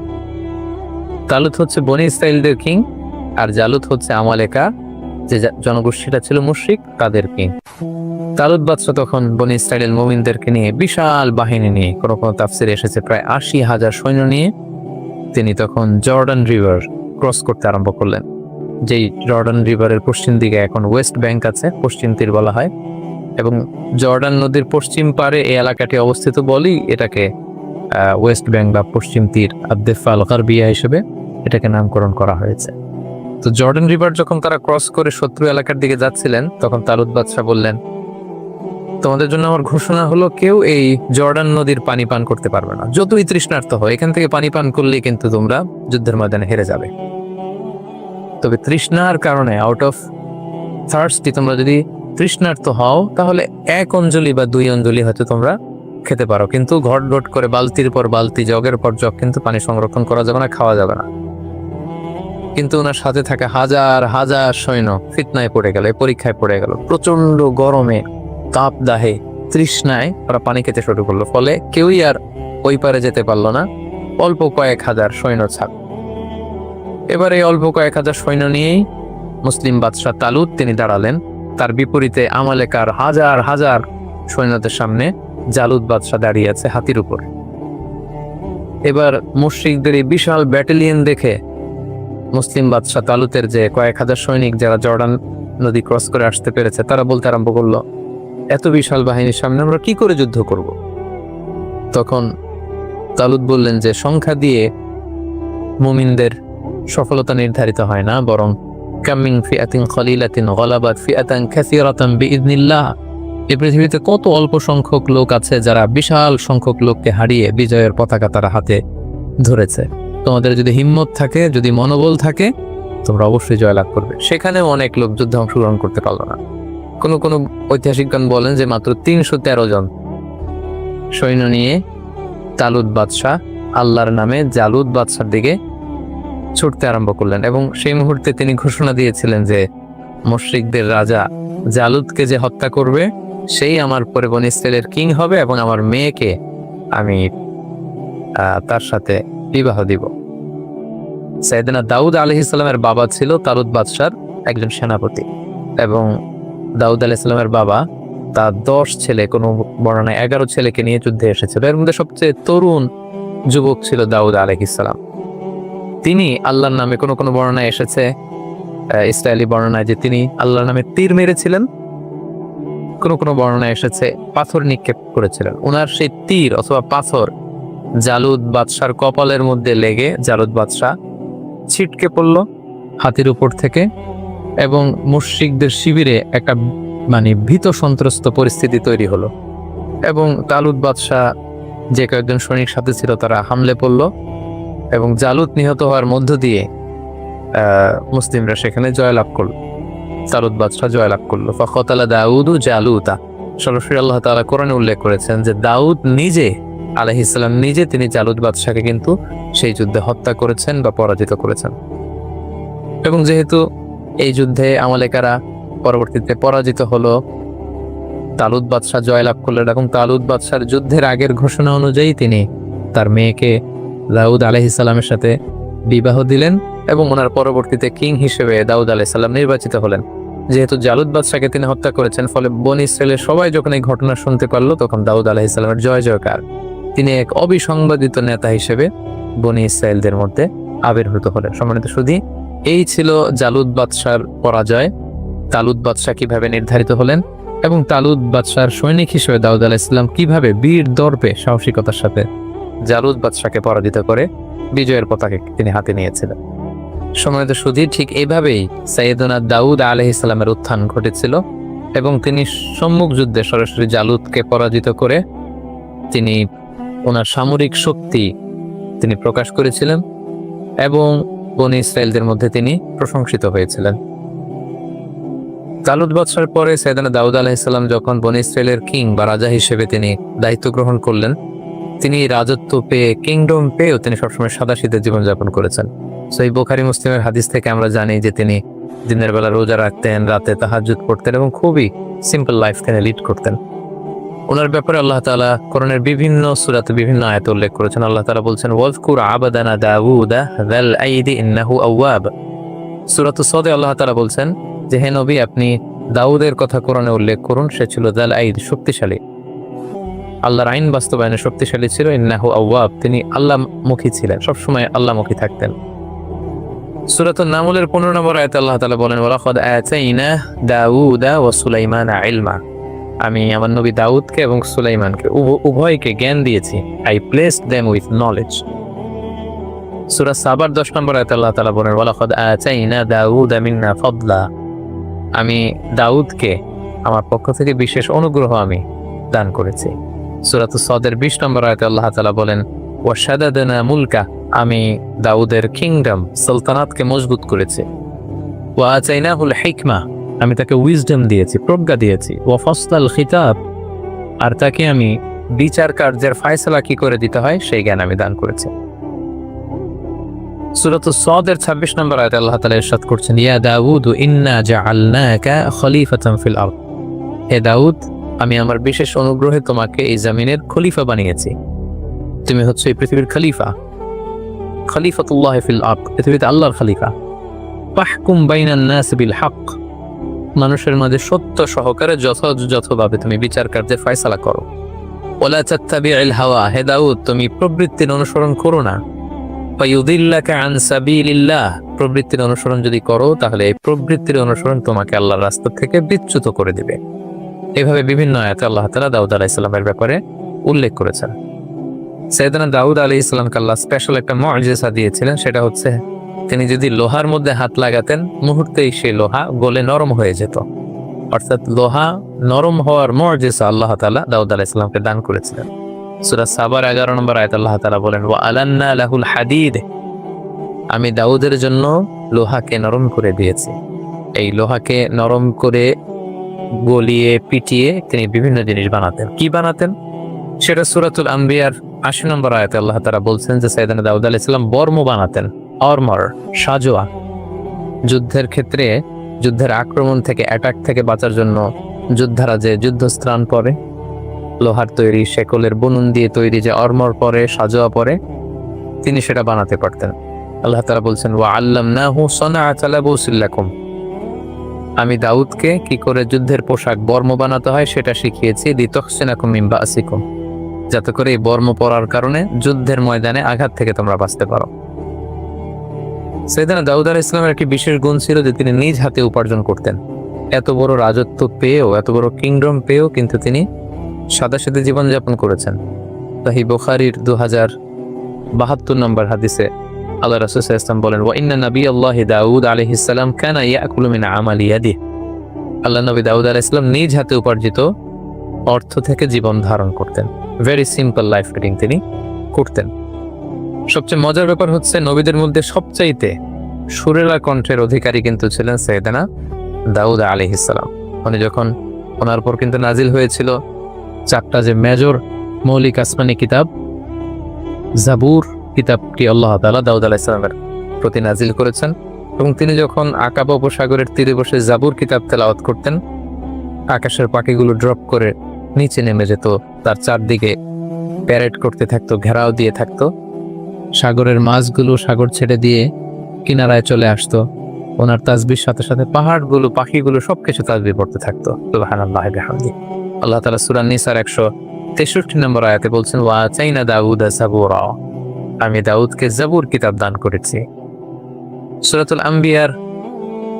Speaker 2: তালুত হচ্ছে বনী ইসরাইলদের কিং, আর জালুত হচ্ছে আমালেকা, যে জনগোষ্ঠীটা ছিল মুশরিক, তাদের কিং। তালুত বাদশা তখন বনী ইসরাইলের মুমিনদেরকে নিয়ে বিশাল বাহিনী নিয়ে, কোনো কোনো তাফসিরে এসেছে প্রায় 80,000 সৈন্য নিয়ে, তিনি তখন জর্ডান রিভার ক্রস করতে আরম্ভ করলেন। যেই জর্ডান রিভারের পশ্চিম দিকে এখন ওয়েস্ট ব্যাংক আছে, পশ্চিম তীর বলা হয়, এবং জর্ডান নদীর পশ্চিম পারে এই এলাকাটি অবস্থিত বলেই এটাকে ওয়েস্ট ব্যাংক বা পশ্চিম তীর, আদ-দিফা আল-গারবিয়া হিসেবে এটাকে নামকরণ করা হয়েছে। তো জর্ডান রিভার যখন তারা ক্রস করে শত্রু এলাকার দিকে যাচ্ছিলেন, তখন তালুত বাদশা বললেন, তোমাদের জন্য আমার ঘোষণা হলো, কেউ এই জর্ডান নদীর পানি পান করতে পারবে না, যতই তৃষ্ণার্ত হয়। এখান থেকে পানি পান করলে কিন্তু তোমরা যুদ্ধের ময়দানে হেরে যাবে। তবে তৃষ্ণার কারণে, আউট অফ থার্স্টি, তোমরা যদি তৃষ্ণার্ত হও তাহলে 1 অঞ্জলি বা 2 অঞ্জলি হয়তো তোমরা খেতে পারো, কিন্তু ঘট ঘট করে বালতির পর বালতি, জগের পর জগ কিন্তু পানি সংরক্ষণ করা যাবে না, খাওয়া যাবে না। কিন্তু ওনার সাথে থাকা হাজার হাজার সৈন্য ফিতনায় পড়ে গেল, পরীক্ষায় পড়ে গেল। প্রচন্ড গরমে, তাপ দাহে, তৃষ্ণায় ওরা পানি খেতে শুরু করলো, ফলে কেউই আর ওই পারে যেতে পারলো না, অল্প কয়েক হাজার সৈন্য ছাড়। এবার এই অল্প কয়েক হাজার সৈন্য নিয়েই মুসলিম বাদশাহ তালুত তিনি দাঁড়ালেন। তার বিপরীতে আমালেকার হাজার হাজার সৈন্যদের সামনে জালুত বাদশাহ দাঁড়িয়ে আছে হাতির উপর। এবার মুশরিকদের এই বিশাল ব্যাটালিয়ন দেখে মুসলিম বাদশাহ তালুতের যে কয়েক হাজার সৈনিক যারা জর্ডান নদী ক্রস করে আসতে পেরেছে, তারা বলতে আরম্ভ করলো, এত বিশাল বাহিনীর সামনে আমরা কি করে যুদ্ধ করব? তখন তালুত বললেন যে সংখ্যা দিয়ে মুমিনদের সফলতা নির্ধারিত হয় না, বরং কামিং ফিআতিন কলিলাতিন গালাবাত ফিআতান কাসীরাতান বিইذনিল্লাহ, এই পৃথিবীতে কত অল্প সংখ্যক লোক আছে যারা বিশাল সংখ্যক লোককে হারিয়ে বিজয়ের পতাকা তারা হাতে ধরেছে। তোমাদের যদি হিম্মত থাকে, যদি মনোবল থাকে, তোমরা অবশ্যই জয়লাভ করবে। সেখানেও অনেক লোক যুদ্ধে অংশগ্রহণ করতে পারলো না। কোনো ঐতিহাসিকগণ বলেন যে মাত্র 313 জন সৈন্য নিয়ে তালুত বাদশাহ আল্লাহর নামে জালুত বাদশার দিকে ছুটতে আরম্ভ করলেন, এবং সেই মুহূর্তে তিনি ঘোষণা দিয়েছিলেন যে মুশরিকদের রাজা জালুতকে যে হত্যা করবে সেই আমার পরে বনী ইসরাইলের কিং হবে, এবং আমার মেয়েকে আমি তার সাথে বিবাহ দিব। সাইয়েদনা দাউদ আলাইহিস সালামের বাবা ছিল তালুত বাদশার একজন সেনাপতি, এবং দাউদ আলাইহিস সালামের বাবা তার 10 ছেলে, কোনো বর্ণনায় 11 ছেলেকে নিয়ে যুদ্ধে এসেছিল। এর মধ্যে সবচেয়ে তরুণ যুবক ছিল দাউদ আলাইহিস সালাম। তিনি আল্লাহর নামে, কোনো বর্ণনায় এসেছে ইসরায়েলি বর্ণনায় যে তিনি আল্লাহর নামে তীর মেরেছিলেন, কোনো বর্ণনায় এসেছে পাথর নিক্ষেপ করেছিলেন। ওনার সেই তীর অথবা পাথর জালুত বাদশার কপালের মধ্যে লেগে জালুত বাদশাহ ছিটকে পড়ল হাতির উপর থেকে, এবং মুশরিকদের শিবিরে একটা ভীত সন্ত্রস্ত পরিস্থিতি তৈরি হলো, এবং তালুত বাদশাহ যে কয়েকজন সৈনিক সাথে ছিল তারা হামলে পড়ল, এবং জালুত নিহত হওয়ার মধ্য দিয়ে মুসলিমরা সেখানে জয়লাভ করল। তালুত বাদশাহ জয়লাভ করলো। ফাকাতালা দাউদ জালুতা। সরাসরি আল্লাহ তাআলা কোরআনে উল্লেখ করেছেন যে দাউদ নিজে আলাইহিস সালাম নিজে তিনি জালুত বাদশাকে কিন্তু সেই যুদ্ধে হত্যা করেছেন বা পরাজিত করেছেন। এবং যেহেতু এই যুদ্ধে আমালেকারা পরবর্তীতে পরাজিত হলো, তালুত বাদশাহ জয়লাভ করলেন, এবং তালুত বাদশার যুদ্ধের আগের ঘোষণা অনুযায়ী তিনি তার মেয়েকে দাউদ আলাইহিস সালামের সাথে বিবাহ দিলেন, এবং ওনার পরবর্তীতে কিং হিসেবে দাউদ আলাইহিস সালাম নির্বাচিত হলেন। যেহেতু জালুত বাদশাকে তিনি হত্যা করেছেন, ফলে বনী ইসরাইলের সবাই যখন এই ঘটনা শুনতে পারলো, তখন দাউদ আলাইহিস সালামের জয় জয়কার। তিনি এক অবিসংবাদিত নেতা হিসেবে বনী ইসরায়েলদের মধ্যে আবির্ভূত হলেন। সম্মানিত সুধী, এই ছিল জালুত বাদশার পরাজয়, তালুত বাদশাহ কিভাবে নির্ধারিত হলেন, এবং তালুত বাদশার সৈনিক হিসেবে দাউদ আলাইহিস সালাম কিভাবে বীর দর্পে সাহসিকতার সাথে জালুত বাদশাকে পরাজিত করে বিজয়ের পতাকা তিনি হাতে নিয়েছিলেন। সম্মানিত সুধী, ঠিক এইভাবেই সাইয়েদনা দাউদ আলাইহিস সালামের উত্থান ঘটেছিল, এবং তিনি সম্মুখ যুদ্ধে সরাসরি জালুতকে পরাজিত করে তিনি ওনার সামরিক শক্তি তিনি প্রকাশ করেছিলেন, এবং বনী ইসরায়েলদের মধ্যে তিনি প্রশংসিত হয়েছিলেন। তালুত বাদশার পরে সাইয়েদনা দাউদ আলাইহিস সালাম যখন বনী ইসরায়েলের কিং বা রাজা হিসেবে তিনি দায়িত্ব গ্রহণ করলেন, তিনি রাজত্ব পেয়ে, কিংডম পেয়েও তিনি সবসময় সাদাসিধে জীবনযাপন করেছেন। সহিহ বুখারী মুসলিমের হাদিস থেকে আমরা জানি যে তিনি দিনের বেলা রোজা রাখতেন, রাতে তাহাজ্জুদ পড়তেন, এবং খুবই সিম্পল লাইফ তিনি লিড করতেন। ওনার ব্যাপারে আল্লাহ তাআলা কোরআনের বিভিন্ন সূরাতে বিভিন্ন আয়াতে উল্লেখ করেছেন। আল্লাহ তাআলা বলছেন, ওয়াজকুর আবাদানা দাউদা যাল আইদি ইন্নাহু আওয়াব। সূরাতুস সাদে আল্লাহ তাআলা বলছেন যে হে নবী, আপনি দাউদের কথা কোরআনে উল্লেখ করুন, সে ছিল যাল আইদ, শক্তিশালী, আল্লাহর আইন বাস্তবায়নে শক্তিশালী ছিল। ইন্নাহু আওয়াব, তিনি আল্লাহমুখী ছিলেন, সবসময় আল্লাহমুখী থাকতেন। সূরাতুন নামলের 15 নম্বর আয়াতে আল্লাহ তাআলা বলেন, ওয়ালাকাদ আতাইনা দাউদা ওয়া সুলাইমানা ইলমা। আমি আমার নবী দাউদকে এবং সুলাইমানকে উভয়কে জ্ঞান দিয়েছি। I placed them with knowledge. সূরা সাবার 10 নম্বর আয়াতে আল্লাহ তাআলা বলেন, ওয়ালাকাদ আতাইনা দাউদা মিন্না ফাদলা। আমি দাউদকে আমার পক্ষ থেকে বিশেষ অনুগ্রহ আমি দান করেছি। সূরাতুস সাদের 20 নম্বর আয়াতে আল্লাহ তাআলা বলেন, ওয়া শাদাদনা মুলকা। আমি দাউদের কিংডম, সালতানাতকে মজবুত করেছি। ওয়া আতাইনাহুল হিকমা। আমি তাকে উইজডম দিয়েছি, প্রজ্ঞা দিয়েছি। ওয়া ফাসলাল খিতাব। আর তাকে আমি বিচার কার্যের ফয়সালা কি করে দিতে হয় সেই জ্ঞান আমি দান করেছি। সূরাতুস সাদের 26 নম্বর আয়াতে আল্লাহ তাআলা ইরশাদ করছেন, ইয়া দাউদ ইন্না জাআলনাকা খলিফাতান ফিল আরদ। হে দাউদ, আমি আমার বিশেষ অনুগ্রহে তোমাকে এই জমিনের খলিফা বানিয়েছি। তুমি হচ্ছে এই পৃথিবীর খলিফা, খলিফাতুল্লাহ ফিল আরদ, পৃথিবীতে আল্লাহর খলিফা। ফাহকুম বাইনান নাস বিল হক। মানুষের মাঝে সত্য সহকারে যথাযথভাবে তুমি বিচার কার্যের ফয়সালা করো। ওয়ালা তাত্তাবিউল হাওয়া। হে দাউদ, তুমি প্রবৃত্তির অনুসরণ করো না। ফায়ুদিল্লাকা আন সাবিলিল্লাহ। প্রবৃত্তির অনুসরণ যদি করো, তাহলে এই প্রবৃত্তির অনুসরণ তোমাকে আল্লাহর রাস্তা থেকে বিচ্যুত করে দিবে। এভাবে বিভিন্ন আয়াতে আল্লাহ তাআলা দাউদ আলাইহিস সালামের ব্যাপারে উল্লেখ করেছেন। সাইয়েদনা দাউদ আলাইহিস সালামকে আল্লাহ স্পেশাল একটা মুআজিজা দিয়েছিলেন, সেটা হচ্ছে তিনি যদি লোহার মধ্যে হাত লাগাতেন, মুহূর্তেই সেই লোহা গলে নরম হয়ে যেত। অর্থাৎ লোহা নরম হওয়ার মুজিজা আল্লাহ তাআলা দাউদ আলাইহিস সালামকে দান করেছিলেন। সূরা সাবার 11 নম্বর আয়াতে আল্লাহ তাআলা বলেন, ওয়া আলান্না লাহুল হাদিদ, আমি দাউদের জন্য লোহাকে নরম করে দিয়েছি। এই লোহাকে নরম করে গলিয়ে পিটিয়ে তিনি বিভিন্ন জিনিস বানাতেন। কি বানাতেন সেটা সূরাতুল আম্বিয়ার 80 নম্বর আয়াতে আল্লাহ তাআলা বলছেন যে সাইয়েদনা দাউদ আলাইহিস সালাম বর্ম বানাতেন, আর্মার, সাজোয়া। যুদ্ধের ক্ষেত্রে যুদ্ধের আক্রমণ থেকে, অ্যাটাক থেকে বাঁচার জন্য যোদ্ধারা যে যুদ্ধস্ত্রাণ পরে, লোহার তৈরি শেকলের বুনন দিয়ে তৈরি যে আর্মার পরে, সাজোয়া পরে, তিনি সেটা বানাতে পারতেন। আল্লাহ তাআলা বলছেন, ওয়া আল্লামনাহু সানাআতা লাবুসিল লাকুম, আমি দাউদকে কি করে যুদ্ধের পোশাক বর্ম বানাতে হয় সেটা শিখিয়েছি, লিতুহসিনাকুম মিন বাসিকুম, যাতে করে এই বর্ম পরার কারণে যুদ্ধের ময়দানে আঘাত থেকে তোমরা বাঁচতে পারো। সাইয়েদনা দাউদ আলাইহিস সালামের একটি বিশেষ গুণ ছিল যে তিনি নিজ হাতে উপার্জন করতেন। এত বড় রাজত্ব পেয়েও, এত বড় কিংডম পেয়েও কিন্তু তিনি সাদাসিধে জীবনযাপন করেছেন। সহিহ বুখারীর 2072 নম্বর হাদিসে আল্লাহ রাসূল সাল্লাল্লাহু আলাইহি ওয়াসাল্লাম বলেন, ওয়া ইন্না নাবিয়াল্লাহি দাউদ আলাইহিস সালাম কানা ইয়াকুলু মিন আমালি ইয়াদিহি, আল্লাহ নবী দাউদ আলাইহিস সালাম নিজ হাতে উপার্জিত অর্থ থেকে জীবন ধারণ করতেন। ভেরি সিম্পল লাইফ লিডিং তিনি করতেন। সবচেয়ে মজার ব্যাপার হচ্ছে নবীদের মধ্যে সবচাইতে সুরেলা কণ্ঠের অধিকারী কিন্তু ছিলেন সাইয়েদনা দাউদ আলাইহিস সালাম। উনি যখন ওনার উপর কিন্তু নাজিল হয়েছিল 4টা যে মেজর মৌলিক আসমানি কিতাব, জাবুর কিতাবটি আল্লাহ তাআলা দাউদ আলাইহিস সালামের প্রতি নাজিল করেছেন, এবং তিনি যখন আকাবা উপসাগরের তীরে বসে জাবুর কিতাব তেলাওয়াত করতেন, আকাশের পাখিগুলো ড্রপ করে নিচে নেমে যেত, তার চারদিকে প্যারেড করতে থাকতো, ঘেরাও দিয়ে থাকতো। সাগরের মাছগুলো সাগর ছেড়ে দিয়ে কিনারায় চলে আসতো। ওনার তাসবির সাথে সাথে পাহাড়গুলো, পাখিগুলো সবকিছু তাসবিহ পড়তে থাকতো। সুবহানাল্লাহি বিহামদি। আল্লাহ তাআলা সূরা নিসার 163 নম্বর আয়াতে বলছেন, ওয়া আতাইনা দাউদা যাবুরা, আমি দাউদকে জাবুর কিতাব দান করেছি। সূরাতুল আম্বিয়ার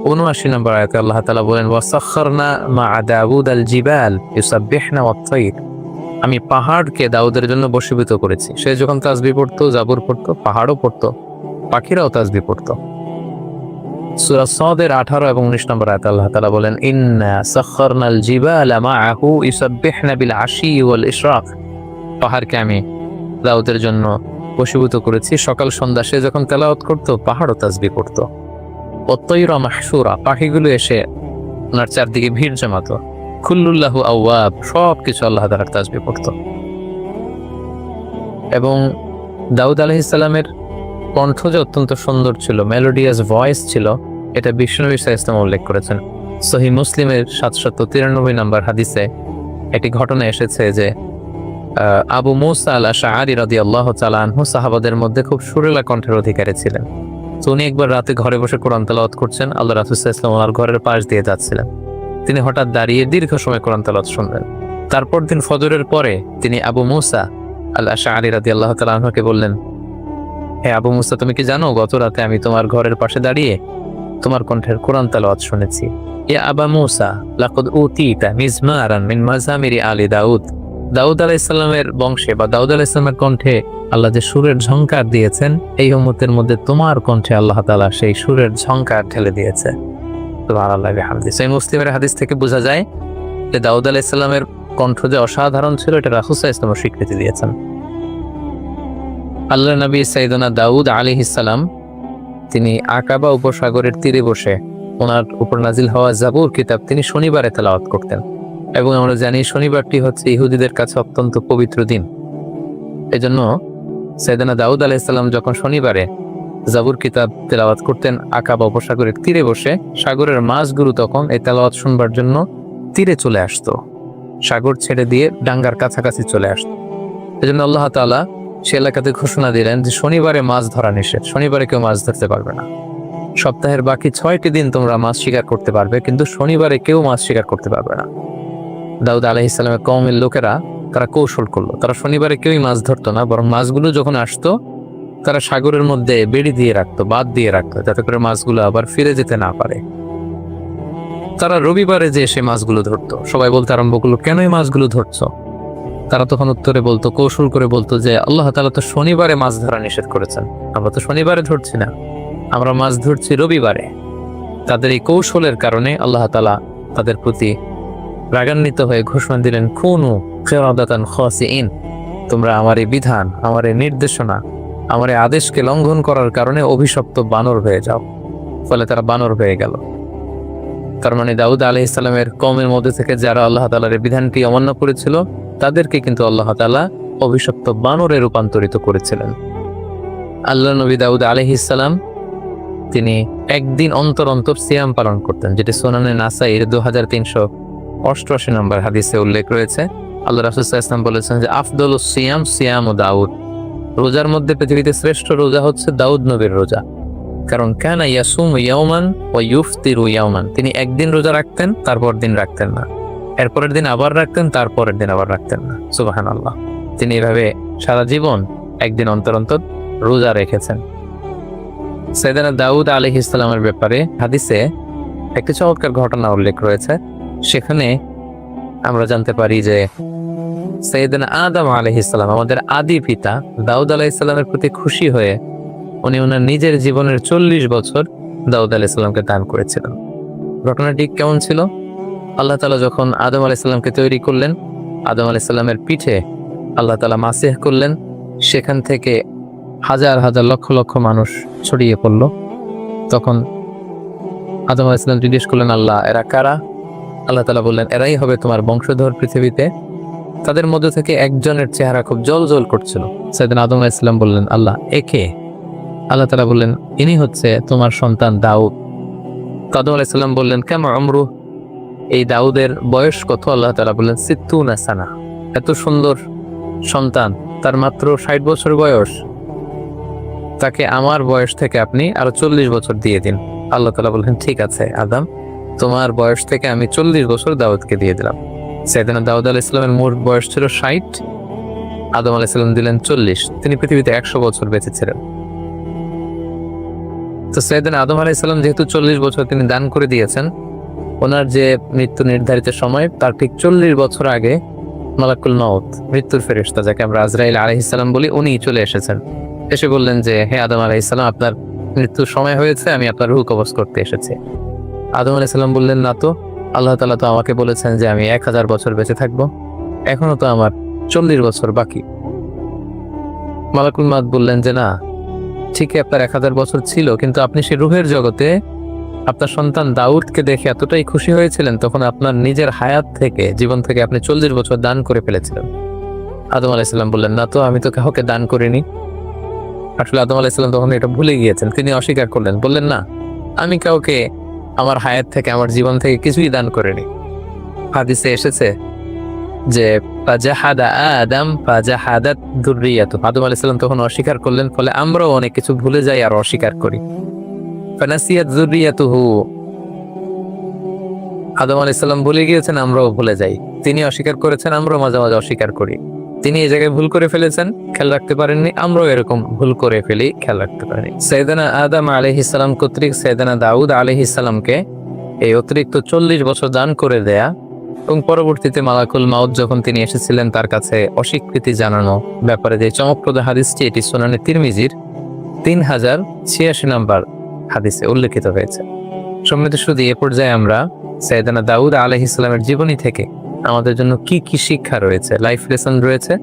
Speaker 2: 79 নম্বর আয়াতে আল্লাহ তাআলা বলেন, ওয়া সাখখারনা মা দাউদ আল জিবাল ইউসাব্বিহনা ওয়াত তায়র, আমি পাহাড়কে দাউদের জন্য বশীভূত করেছি। সে যখন তাসবিহ পড়তো, জাবুর পড়তো, পাহাড়ও পড়তো, পাখিরাও তাসবিহ পড়তো। সূরা সাদের 18 এবং 19 নম্বর আয়াতে আল্লাহ তাআলা বলেন, ইন্না সাখখারনাল জিবালা মাআহু ইউসাব্বিহনা বিল আশি ওয়াল ইশরাক, পাহাড়কে আমি দাউদের জন্য বশীভূত করেছি। সকাল সন্ধ্যা সে যখন তেলাওয়াত করতো, পাহাড়ও তাসবিহ করতো। ওয়াত তায়রা মাহশুরা, পাখিগুলো এসে ওনার চারদিকে ভিড় জমাতো। কুল্লুল্লাহু আওয়াব, সবকিছু আল্লাহ তাআলার তাসবিহ পড়তো। এবং দাউদ আলাইহিস সালামের কণ্ঠ যে অত্যন্ত সুন্দর ছিল, মেলোডিয়াস ভয়েস ছিল, এটা বিশ্বনবী সাল্লাল্লাহু আলাইহি ওয়াসাল্লাম উল্লেখ করেছেন। সহিহ মুসলিমের 793 নম্বর হাদিসে একটি ঘটনা এসেছে যে আবু মুসা আল আশআরী রাদিয়াল্লাহু তাআলা আনহু সাহাবাদের মধ্যে খুব সুরেলা কণ্ঠের অধিকারী ছিলেন। তো উনি একবার রাতে ঘরে বসে কোরআন তেলাওয়াত করছেন, আল্লাহ রাসূল সাল্লাল্লাহু আলাইহি ওয়াসাল্লাম ওনার ঘরের পাশ দিয়ে যাচ্ছিলেন। তিনি হঠাৎ দাঁড়িয়ে দীর্ঘ সময় কোরআন তেলাওয়াত শুনলেন। তারপর দিন ফজরের পরে তিনি আবু মুসা আল আশআরী রাদিয়াল্লাহু তাআলা আনহুকে বললেন, হে আবু মুসা, তুমি কি জানো গত রাতে আমি তোমার ঘরের পাশে দাঁড়িয়ে তোমার কণ্ঠের কোরআন তেলাওয়াত শুনেছি। ইয়া আবা মুসা লাকাদ উতিতা মিজমারান মিন মাজামিরি আলি দাউদ, দাউদ আলাইহিস সালামের বংশে বা দাউদ আলাইহিস সালামের কণ্ঠে আল্লাহ যে সুরের ঝংকার দিয়েছেন, এই উম্মতের মধ্যে তোমার কণ্ঠে আল্লাহ তাআলা সেই সুরের ঝংকার ঢেলে দিয়েছে। সুবহানাল্লাহি ওয়া বিহামদিহি। সহিহ মুসলিমের হাদিস থেকে বোঝা যায় যে দাউদ আলাইহিস সালামের কণ্ঠ যে অসাধারণ ছিল, এটা রাসূল সাল্লাল্লাহু আলাইহি ওয়াসাল্লাম স্বীকৃতি দিয়েছেন। আল্লাহর নবী সাইয়েদনা দাউদ আলাইহিস সালাম তিনি আকাবা উপসাগরের তীরে বসে ওনার উপর নাজিল হওয়া জাবুর কিতাব তিনি শনিবারে তেলাওয়াত করতেন। এবং আমরা জানি শনিবারটি হচ্ছে ইহুদিদের কাছে অত্যন্ত পবিত্র দিন। এজন্য সাইয়েদনা দাউদ আলাইহিস সালাম যখন শনিবারে জাবুর কিতাব তেলাওয়াত করতেন আকাবা উপসাগরের তীরে বসে, সাগরের মাছগুলো তখন এই তেলাওয়াত শুনবার জন্য তীরে চলে আসতো, সাগর ছেড়ে দিয়ে ডাঙ্গার কাছাকাছি চলে আসতো। এজন্য আল্লাহ তাআলা সে এলাকাতে ঘোষণা দিলেন যে শনিবারে মাছ ধরা নিষেধ, শনিবারে কেউ মাছ ধরতে পারবে না। সপ্তাহের বাকি 6টি দিন তোমরা মাছ শিকার করতে পারবে, কিন্তু শনিবারে কেউ মাছ শিকার করতে পারবে না। দাউদ আলাইহিস সালামের কওমের লোকেরা তারা কৌশল করলো, তারা শনিবারে কেউই মাছ ধরতো না, বরং মাছগুলো যখন আসতো তারা সাগরের মধ্যে বেড়ি দিয়ে রাখতো, বাঁধ দিয়ে রাখতো, যাতে করে মাছগুলো আবার ফিরে যেতে না পারে। তারা রবিবারে যে সে মাছগুলো ধরতো। সবাই বলতে আরম্ভ করলো, কেন এই মাছগুলো ধরছো? তারা তখন উত্তরে বলতো, কৌশল করে বলতো যে আল্লাহ তাআলা তো শনিবারে মাছ ধরা নিষেধ করেছেন, আমরা তো শনিবারে ধরছি না, আমরা মাছ ধরছি রবিবারে। তাদের এই কৌশলের কারণে আল্লাহ তাআলা তাদের প্রতি রাগান্বিত হয়ে ঘোষণা দিলেন, কুনু কিরাদাতান খাসিইন, তোমরা আমার এই বিধান, আমার এই নির্দেশনা, আমার এই আদেশকে লঙ্ঘন করার কারণে অভিশপ্ত বানর হয়ে যাও। ফলে তারা বানর হয়ে গেল। তার মানে দাউদ আলাইহিস সালামের কওমের মধ্যে থেকে যারা আল্লাহ তাআলার এই বিধানকে অমান্য করেছিল তাদেরকে কিন্তু আল্লাহ তাআলা অভিশপ্ত বানরে রূপান্তরিত করেছিলেন। আল্লাহ নবী দাউদ আলাইহিস সালাম তিনি একদিন অন্তর অন্তর সিয়াম পালন করতেন, যেটি সুনানে নাসাইর 2388 নম্বর হাদিসে উল্লেখ রয়েছে। আল্লাহ রাসূল সাল্লাল্লাহু আলাইহি ওয়াসাল্লাম বলেছেন যে আফদলুস সিয়াম সিয়ামু দাউদ, রোজার মধ্যে পৃথিবীতে শ্রেষ্ঠ রোজা হচ্ছে দাউদ নবীর রোজা। কারণ কানা ইয়াসুমু ইয়াওমান ওয়া ইউফতিরু ইয়াওমান, তিনি একদিন রোজা রাখতেন, তারপর দিন রাখতেন না, এরপরের দিন আবার রাখতেন, তারপরের দিন আবার রাখতেন না। সুবহানাল্লাহ, তিনি এভাবে সারা জীবন একদিন অন্তর অন্তর রোজা রেখেছেন। সাইয়েদনা দাউদ আলাইহিস সালামের ব্যাপারে হাদিসে একটি চমৎকার ঘটনা উল্লেখ রয়েছে। সেখানে আমরা জানতে পারি যে সাইয়েদনা আদম আলাইহিস সালাম, আমাদের আদি পিতা, দাউদ আলাইহিস সালামের প্রতি খুশি হয়ে উনি ওনার নিজের জীবনের 40 বছর দাউদ আলাইহিস সালামকে দান করেছিলেন। ঘটনাটি কেমন ছিল? আল্লাহ তাআলা যখন আদম আলাইহিস সালামকে তৈরি করলেন, আদম আলাইহিস সালামের পিঠে আল্লাহ তাআলা মাসিহ করলেন, সেখান থেকে হাজার হাজার লক্ষ লক্ষ মানুষ ছড়িয়ে পড়ল। তখন আদম আলাইহিস সালাম জিজ্ঞেস করলেন, আল্লাহ এরা কারা? আল্লাহ তাআলা বললেন, এরাই হবে তোমার বংশধর পৃথিবীতে। তাদের মধ্যে থেকে একজনের চেহারা খুব জ্বলজ্বল করছিল। সাইয়েদনা আদম আলাইহিস সালাম বললেন, আল্লাহ একে? আল্লাহ তাআলা বললেন, ইনি হচ্ছে তোমার সন্তান দাউদ। আদম আলাইহিস সালাম বললেন, কেমন আমরু, এই দাউদের বয়স কত? আল্লাহ তাআলা বললেন, 60 সানা। এত সুন্দর সন্তান, তার মাত্র 60 বছর বয়স, তাকে আমার বয়স থেকে আপনি আরো 40 বছর দিয়ে দিন। আল্লাহ তাআলা বললেন, ঠিক আছে আদম, তোমার বয়স থেকে আমি 40 বছর দাউদকে দিয়ে দিলাম। সাইয়েদনা দাউদ আলাইহিস সালামের মোট বয়স ছিল 60, আদম আলাইহিস সালাম দিলেন 40। তিনি পৃথিবীতে 100 বছর বেঁচে ছিলেন। তো সাইয়েদনা আদম আলাইহিস সালাম যেহেতু 40 বছর তিনি দান করে দিয়েছেন, ওনার যে মৃত্যু নির্ধারিত সময় তার ঠিক 40 বছর আগে মালাকুল মাউত, মৃত্যুর ফেরেশতা, যাকে আমরা আজরাইল আলাইহিস সালাম বলি, উনি চলে এসেছেন। এসে বললেন যে, হে আদম আলাইহিস সালাম, আপনার মৃত্যুর সময় হয়েছে, আমি আপনার রূহ কবজ করতে এসেছি। আদম আলাইহিস সালাম বললেন, না তো, আল্লাহ তাআলা তো আমাকে বলেছেন যে আমি 1000 বছর বেঁচে থাকবো, এখনো তো আমার 40 বছর বাকি। মালাকুল মাউত বললেন যে, না, ঠিকই আপনার 1000 বছর ছিল, কিন্তু আপনি সেই রূহের জগতে আপনার সন্তান দাউদকে দেখে এতটাই খুশি হয়েছিলেন, তখন আপনার নিজের হায়াত থেকে, জীবন থেকে আপনি 40 বছর দান করে ফেলেছিলেন। আদম আলাইহিস সালাম বললেন, না তো, আমি তো কাউকে দান করিনি। আসলে আদম আলাইহিস সালাম তখন এটা ভুলে গিয়েছেন, তিনি অস্বীকার করলেন, বললেন, না, আমি কাউকে আমার হায়াত থেকে, আমার জীবন থেকে কিছুই দান করিনি। হাদিসে এসেছে যে ফাজাহাদা আদম ফাজাহাদাত যুররিয়াতু, আদম আলাইহিস সালাম তখন অস্বীকার করলেন, ফলে আমরাও অনেক কিছু ভুলে যাই আর অস্বীকার করি। ফানাসিয়াত যুররিয়াতুহু, আদম আলাইহিস সালাম ভুলে গিয়েছেন, আমরাও ভুলে যাই। তিনি অস্বীকার করেছেন, আমরাও মাঝে মাঝে অস্বীকার করি। তিনি এই জায়গায় ভুল করে ফেলেছেন, খেয়াল রাখতে পারেননি, আমরাও এরকম ভুল করে ফেলি, খেয়াল রাখতে পারিনি। সাইয়েদনা আদম আলাইহিস সালাম কর্তৃক সাইয়েদনা দাউদ আলাইহিস সালামকে এই অতিরিক্ত 40 বছর দান করে দেয়া, এবং পরবর্তীতে মালাকুল মাউত যখন তিনি এসেছিলেন তার কাছে অস্বীকৃতি জানানো ব্যাপারে যে চমকপ্রদ হাদিসটি, এটি সুনানে তিরমিজির 3086 নম্বর হাদিসে উল্লেখিত হয়েছে। সম্মানিত শুধু এ পর্যায়ে আমরা সাইয়েদনা দাউদ আলাইহিস সালামের জীবনী থেকে আমাদের জন্য কি কি শিক্ষা রয়েছে, লাইফ লেসন রয়েছে,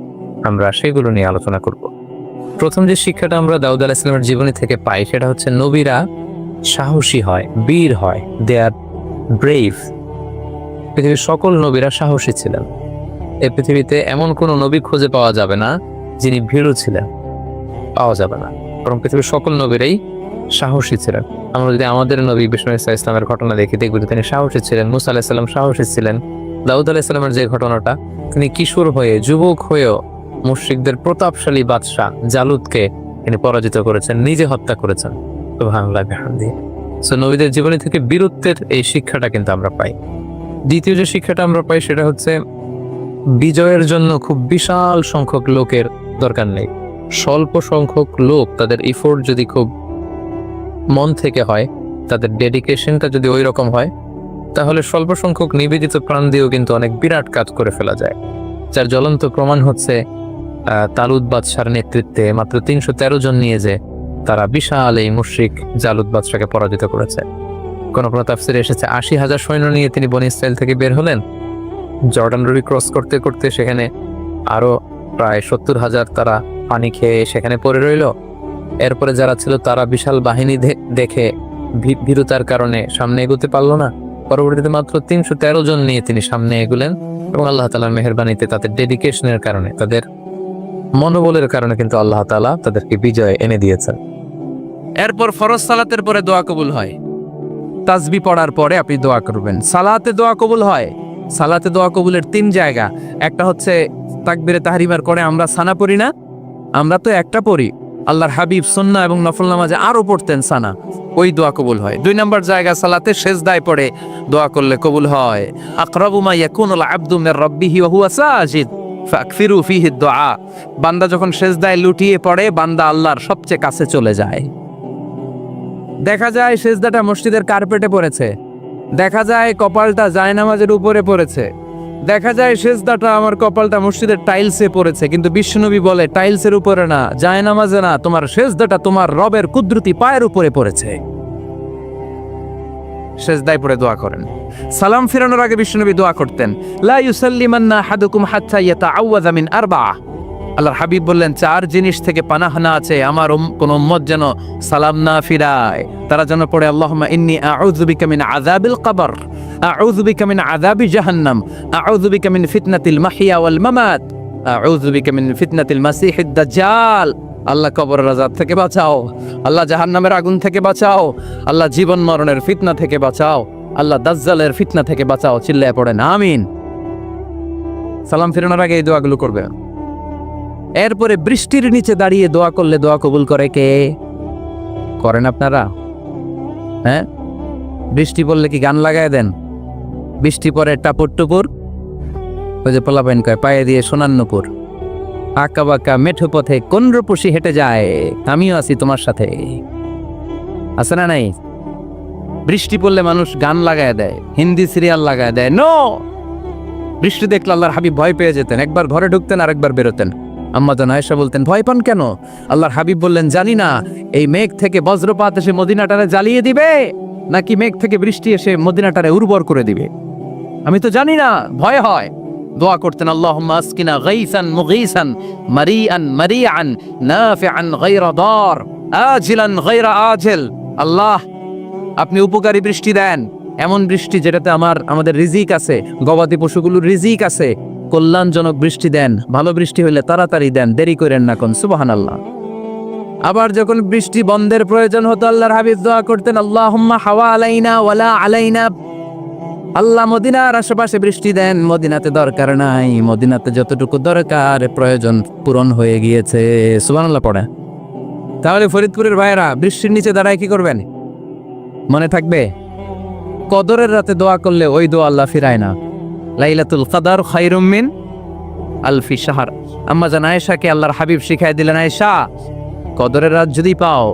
Speaker 2: আমরা সেগুলো নিয়ে আলোচনা করব। প্রথম যে শিক্ষাটা আমরা দাউদ আলাইহিস সালামের জীবনী থেকে পাই, সেটা হচ্ছে নবীরা সাহসী হয়, বীর হয়, দে আর ব্রেভ। পৃথিবীর সকল নবীরা সাহসী ছিলেন। এই পৃথিবীতে এমন কোনো নবী খুঁজে পাওয়া যাবে না যিনি ভীরু ছিলেন, পাওয়া যাবে না, বরং পৃথিবীর সকল নবীরাই সাহসী ছিলেন। আমরা যদি আমাদের নবী বিষ্ণু ইসলামের ঘটনা দেখি, দেখব যে তিনি সাহসী ছিলেন। মুসা আলাইহিস সালাম সাহসী ছিলেন। দাউদ আলাইহিস সালামের যে ঘটনাটা, তিনি কিশোর হয়ে, যুবক হয়েও মুশরিকদের প্রতাপশালী বাদশা জালুতকে তিনি পরাজিত করেছেন, নিজে হত্যা করেছেন। সুবহানাল্লাহ বিহামদিহি। সো নবীদের জীবনী থেকে বীরত্বের এই শিক্ষাটা কিন্তু আমরা পাই। দ্বিতীয় যে শিক্ষাটা আমরা পাই, সেটা হচ্ছে বিজয়ের জন্য খুব বিশাল সংখ্যক লোকের দরকার নেই। স্বল্প সংখ্যক লোক তাদের এফোর্ট যদি খুব মন থেকে হয়, তাদের ডেডিকেশনটা যদি ওই রকম হয়, তাহলে স্বল্প সংখ্যক নিবেদিত প্রাণ দিয়েও কিন্তু অনেক বিরাট কাজ করে ফেলা যায়। যার জ্বলন্ত প্রমাণ হচ্ছে তালুত বাদশার নেতৃত্বে মাত্র 313 জন নিয়ে যে তারা বিশাল এই মুশরিক জালুত বাদশাকে পরাজিত করেছে। কোন কোন তাফসিরে এসেছে ৮০,০০০ সৈন্য নিয়ে তিনি বনী ইসরাইল থেকে বের হলেন। জর্ডান নদী ক্রস করতে করতে সেখানে আরো প্রায় ৭০,০০০ তারা পানি খেয়ে সেখানে পড়ে রইল। এরপরে যারা ছিল তারা বিশাল বাহিনী দেখে ভীরুতার কারণে সামনে এগোতে পারলো না। পরবর্তীতে মাত্র ৩১৩ জন নিয়ে তিনি সামনে এগুলেন এবং আল্লাহ তাআলার মেহেরবানিতে তাদের ডেডিকেশনের কারণে, তাদের মনোবলের কারণে কিন্তু আল্লাহ তাআলা তাদেরকে বিজয় এনে দিয়েছেন।
Speaker 1: এরপর ফরজ সালাতের পরে দোয়া কবুল হয়। তাসবিহ পড়ার পরে আপনি দোয়া করবেন। সালাতে দোয়া কবুল হয়। সালাতে দোয়া কবুলের ৩ জায়গা। একটা হচ্ছে তাকবীরে তাহরিমার করে আমরা সানা পড়ি না, আমরা তো একটা পড়ি। আল্লাহর হাবিব সুন্নাহ এবং নফল নামাজে আরো পড়তেন সানা, ওই দোয়া কবুল হয়। ২ নম্বর জায়গা সালাতে সেজদায় পড়ে দোয়া করলে কবুল হয়। আকরাবু মা ইয়াকুনুল আবদু মির রাব্বিহি ওয়া হুয়া সাজিদ ফাকফিরু ফিহি দুআ। বান্দা যখন সেজদায় লুটিয়ে পড়ে, বান্দা আল্লাহর সবচেয়ে কাছে চলে যায়। দেখা যায় সেজদাটা মসজিদের কার্পেটে পড়েছে, দেখা যায় কপালটা জায়নামাজের উপরে পড়েছে, দেখা যায় সেজদাটা আমার কপালটা মসজিদের টাইলসে পড়েছে, কিন্তু বিশ্বনবী বলে টাইলসের উপরে না, জায়নামাজে না, তোমার সেজদাটা তোমার রবের কুদরতি পায়ের উপরে পড়েছে। সেজদায় পড়ে দোয়া করেন। সালাম ফিরানোর আগে বিশ্বনবী দোয়া করতেন, লা ইউসাল্লিমান্না আহাদুকুম হাত্তা ইয়াতাআওয়াযা মিন আরবাআ। আল্লাহর হাবিব বললেন ৪ জিনিস থেকে পানাহ না আছে আমার কোন উম্মত যেন সালাম না ফিরায়। তারা যেন পড়ে আল্লাহুম্মা ইন্নী আউযু বিকা মিন আযাবিল কবর, আউযু বিকা মিন আযাবি জাহান্নাম, আউযু বিকা মিন ফিতনাতিল মাহইয়া ওয়াল মামাত, আউযু বিকা মিন ফিতনাতিল মাসিহিদ দাজ্জাল। আল্লাহ কবরের আযাব থেকে বাঁচাও, আল্লাহ জাহান্নামের আগুন থেকে বাঁচাও, আল্লাহ জীবন মরণের ফিতনা থেকে বাঁচাও, আল্লাহ দাজ্জালের ফিতনা থেকে বাঁচাও। চিল্লায়ে পড়েন আমিন। সালাম ফিরানোর আগে এই দোয়াগুলো করবে। এরপরে বৃষ্টির নিচে দাঁড়িয়ে দোয়া করলে দোয়া কবুল করে কে? করেন আপনারা? হ্যাঁ, বৃষ্টি পড়লে কি গান লাগায় দেন? বৃষ্টি পরে টাপুর টুপুর, ওই যে পোলাপাইন কয় পায়ে দিয়ে সোনার নুপুর, আঁকা বাঁকা মেঠো পথে কোন রূপসী হেঁটে যায়, আমিও আছি তোমার সাথে, আছে না নাই? বৃষ্টি পড়লে মানুষ গান লাগায় দেয়, হিন্দি সিরিয়াল লাগায় দেয়। নো, বৃষ্টি দেখলে আল্লাহর হাবিব ভয় পেয়ে যেতেন, একবার ঘরে ঢুকতেন আর একবার বেরোতেন। আম্মা জান আয়েশা বলতেন, ভয় পান কেন? আল্লাহর হাবিব বললেন, জানি না এই মেঘ থেকে বজ্রপাত এসে মদিনাটারে জ্বালিয়ে দিবে নাকি মেঘ থেকে বৃষ্টি এসে মদিনাটারে উর্বর করে দিবে, আমি তো জানি না, ভয় হয়। দোয়া করতেন, আল্লাহুম্মা আসকিনা গাইসান মুগীসান মারিআন মারিআন নাফিআন গায়রা দার আজিলান গায়রা আজিল। আল্লাহ, আপনি উপকারী বৃষ্টি দেন, এমন বৃষ্টি যেটাতে আমাদের রিজিক আছে, গবাদি পশুগুলোর রিজিক আছে। কল্যাণজনক বৃষ্টি দেন, ভালো বৃষ্টি হইলে তাড়াতাড়ি দেন, দেরি করেন না কোন। সুবহানাল্লাহ। আবার যখন বৃষ্টি বন্ধের প্রয়োজন হতো, আল্লাহর হাবিব দোয়া করতেন, আল্লাহুম্মা হাওয়া আলাইনা ওয়ালা আলাইনা। আল্লাহ মদিনার আশেপাশে বৃষ্টি দেন, মদিনাতে দরকার নাই, মদিনাতে যতটুকু দরকার প্রয়োজন পূরণ হয়ে গিয়েছে। সুবহানাল্লাহ পড়ে। তাহলে ফরিদপুরের ভাইয়েরা বৃষ্টির নিচে দাঁড়ায় কি করবেন? মনে থাকবে, কদরের রাতে দোয়া করলে ওই দোয়া আল্লাহ ফিরায় না। লাইলাতুল কদর খায়রুম মিন আলফি শাহর। আম্মা জান আয়েশাকে আল্লাহর হাবিব শিখাই দিলেন, আয়েশা, কদরের রাত যদি পাও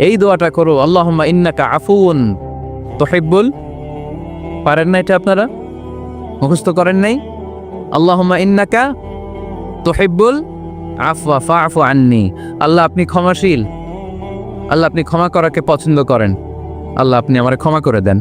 Speaker 1: এই দোয়াটা করো, আল্লাহুম্মা ইন্নাকা আফুউন তুহিব্বুল। পারেন না এটা? আপনারা মুখস্থ করেন নাই? আল্লাহুম্মা ইন্নাকা তুহিব্বুল আফওয়া ফাআফু আন্নি। আল্লাহ আপনি ক্ষমাশীল, আল্লাহ আপনি ক্ষমা করাকে পছন্দ করেন, আল্লাহ আপনি আমারে ক্ষমা করে দেন।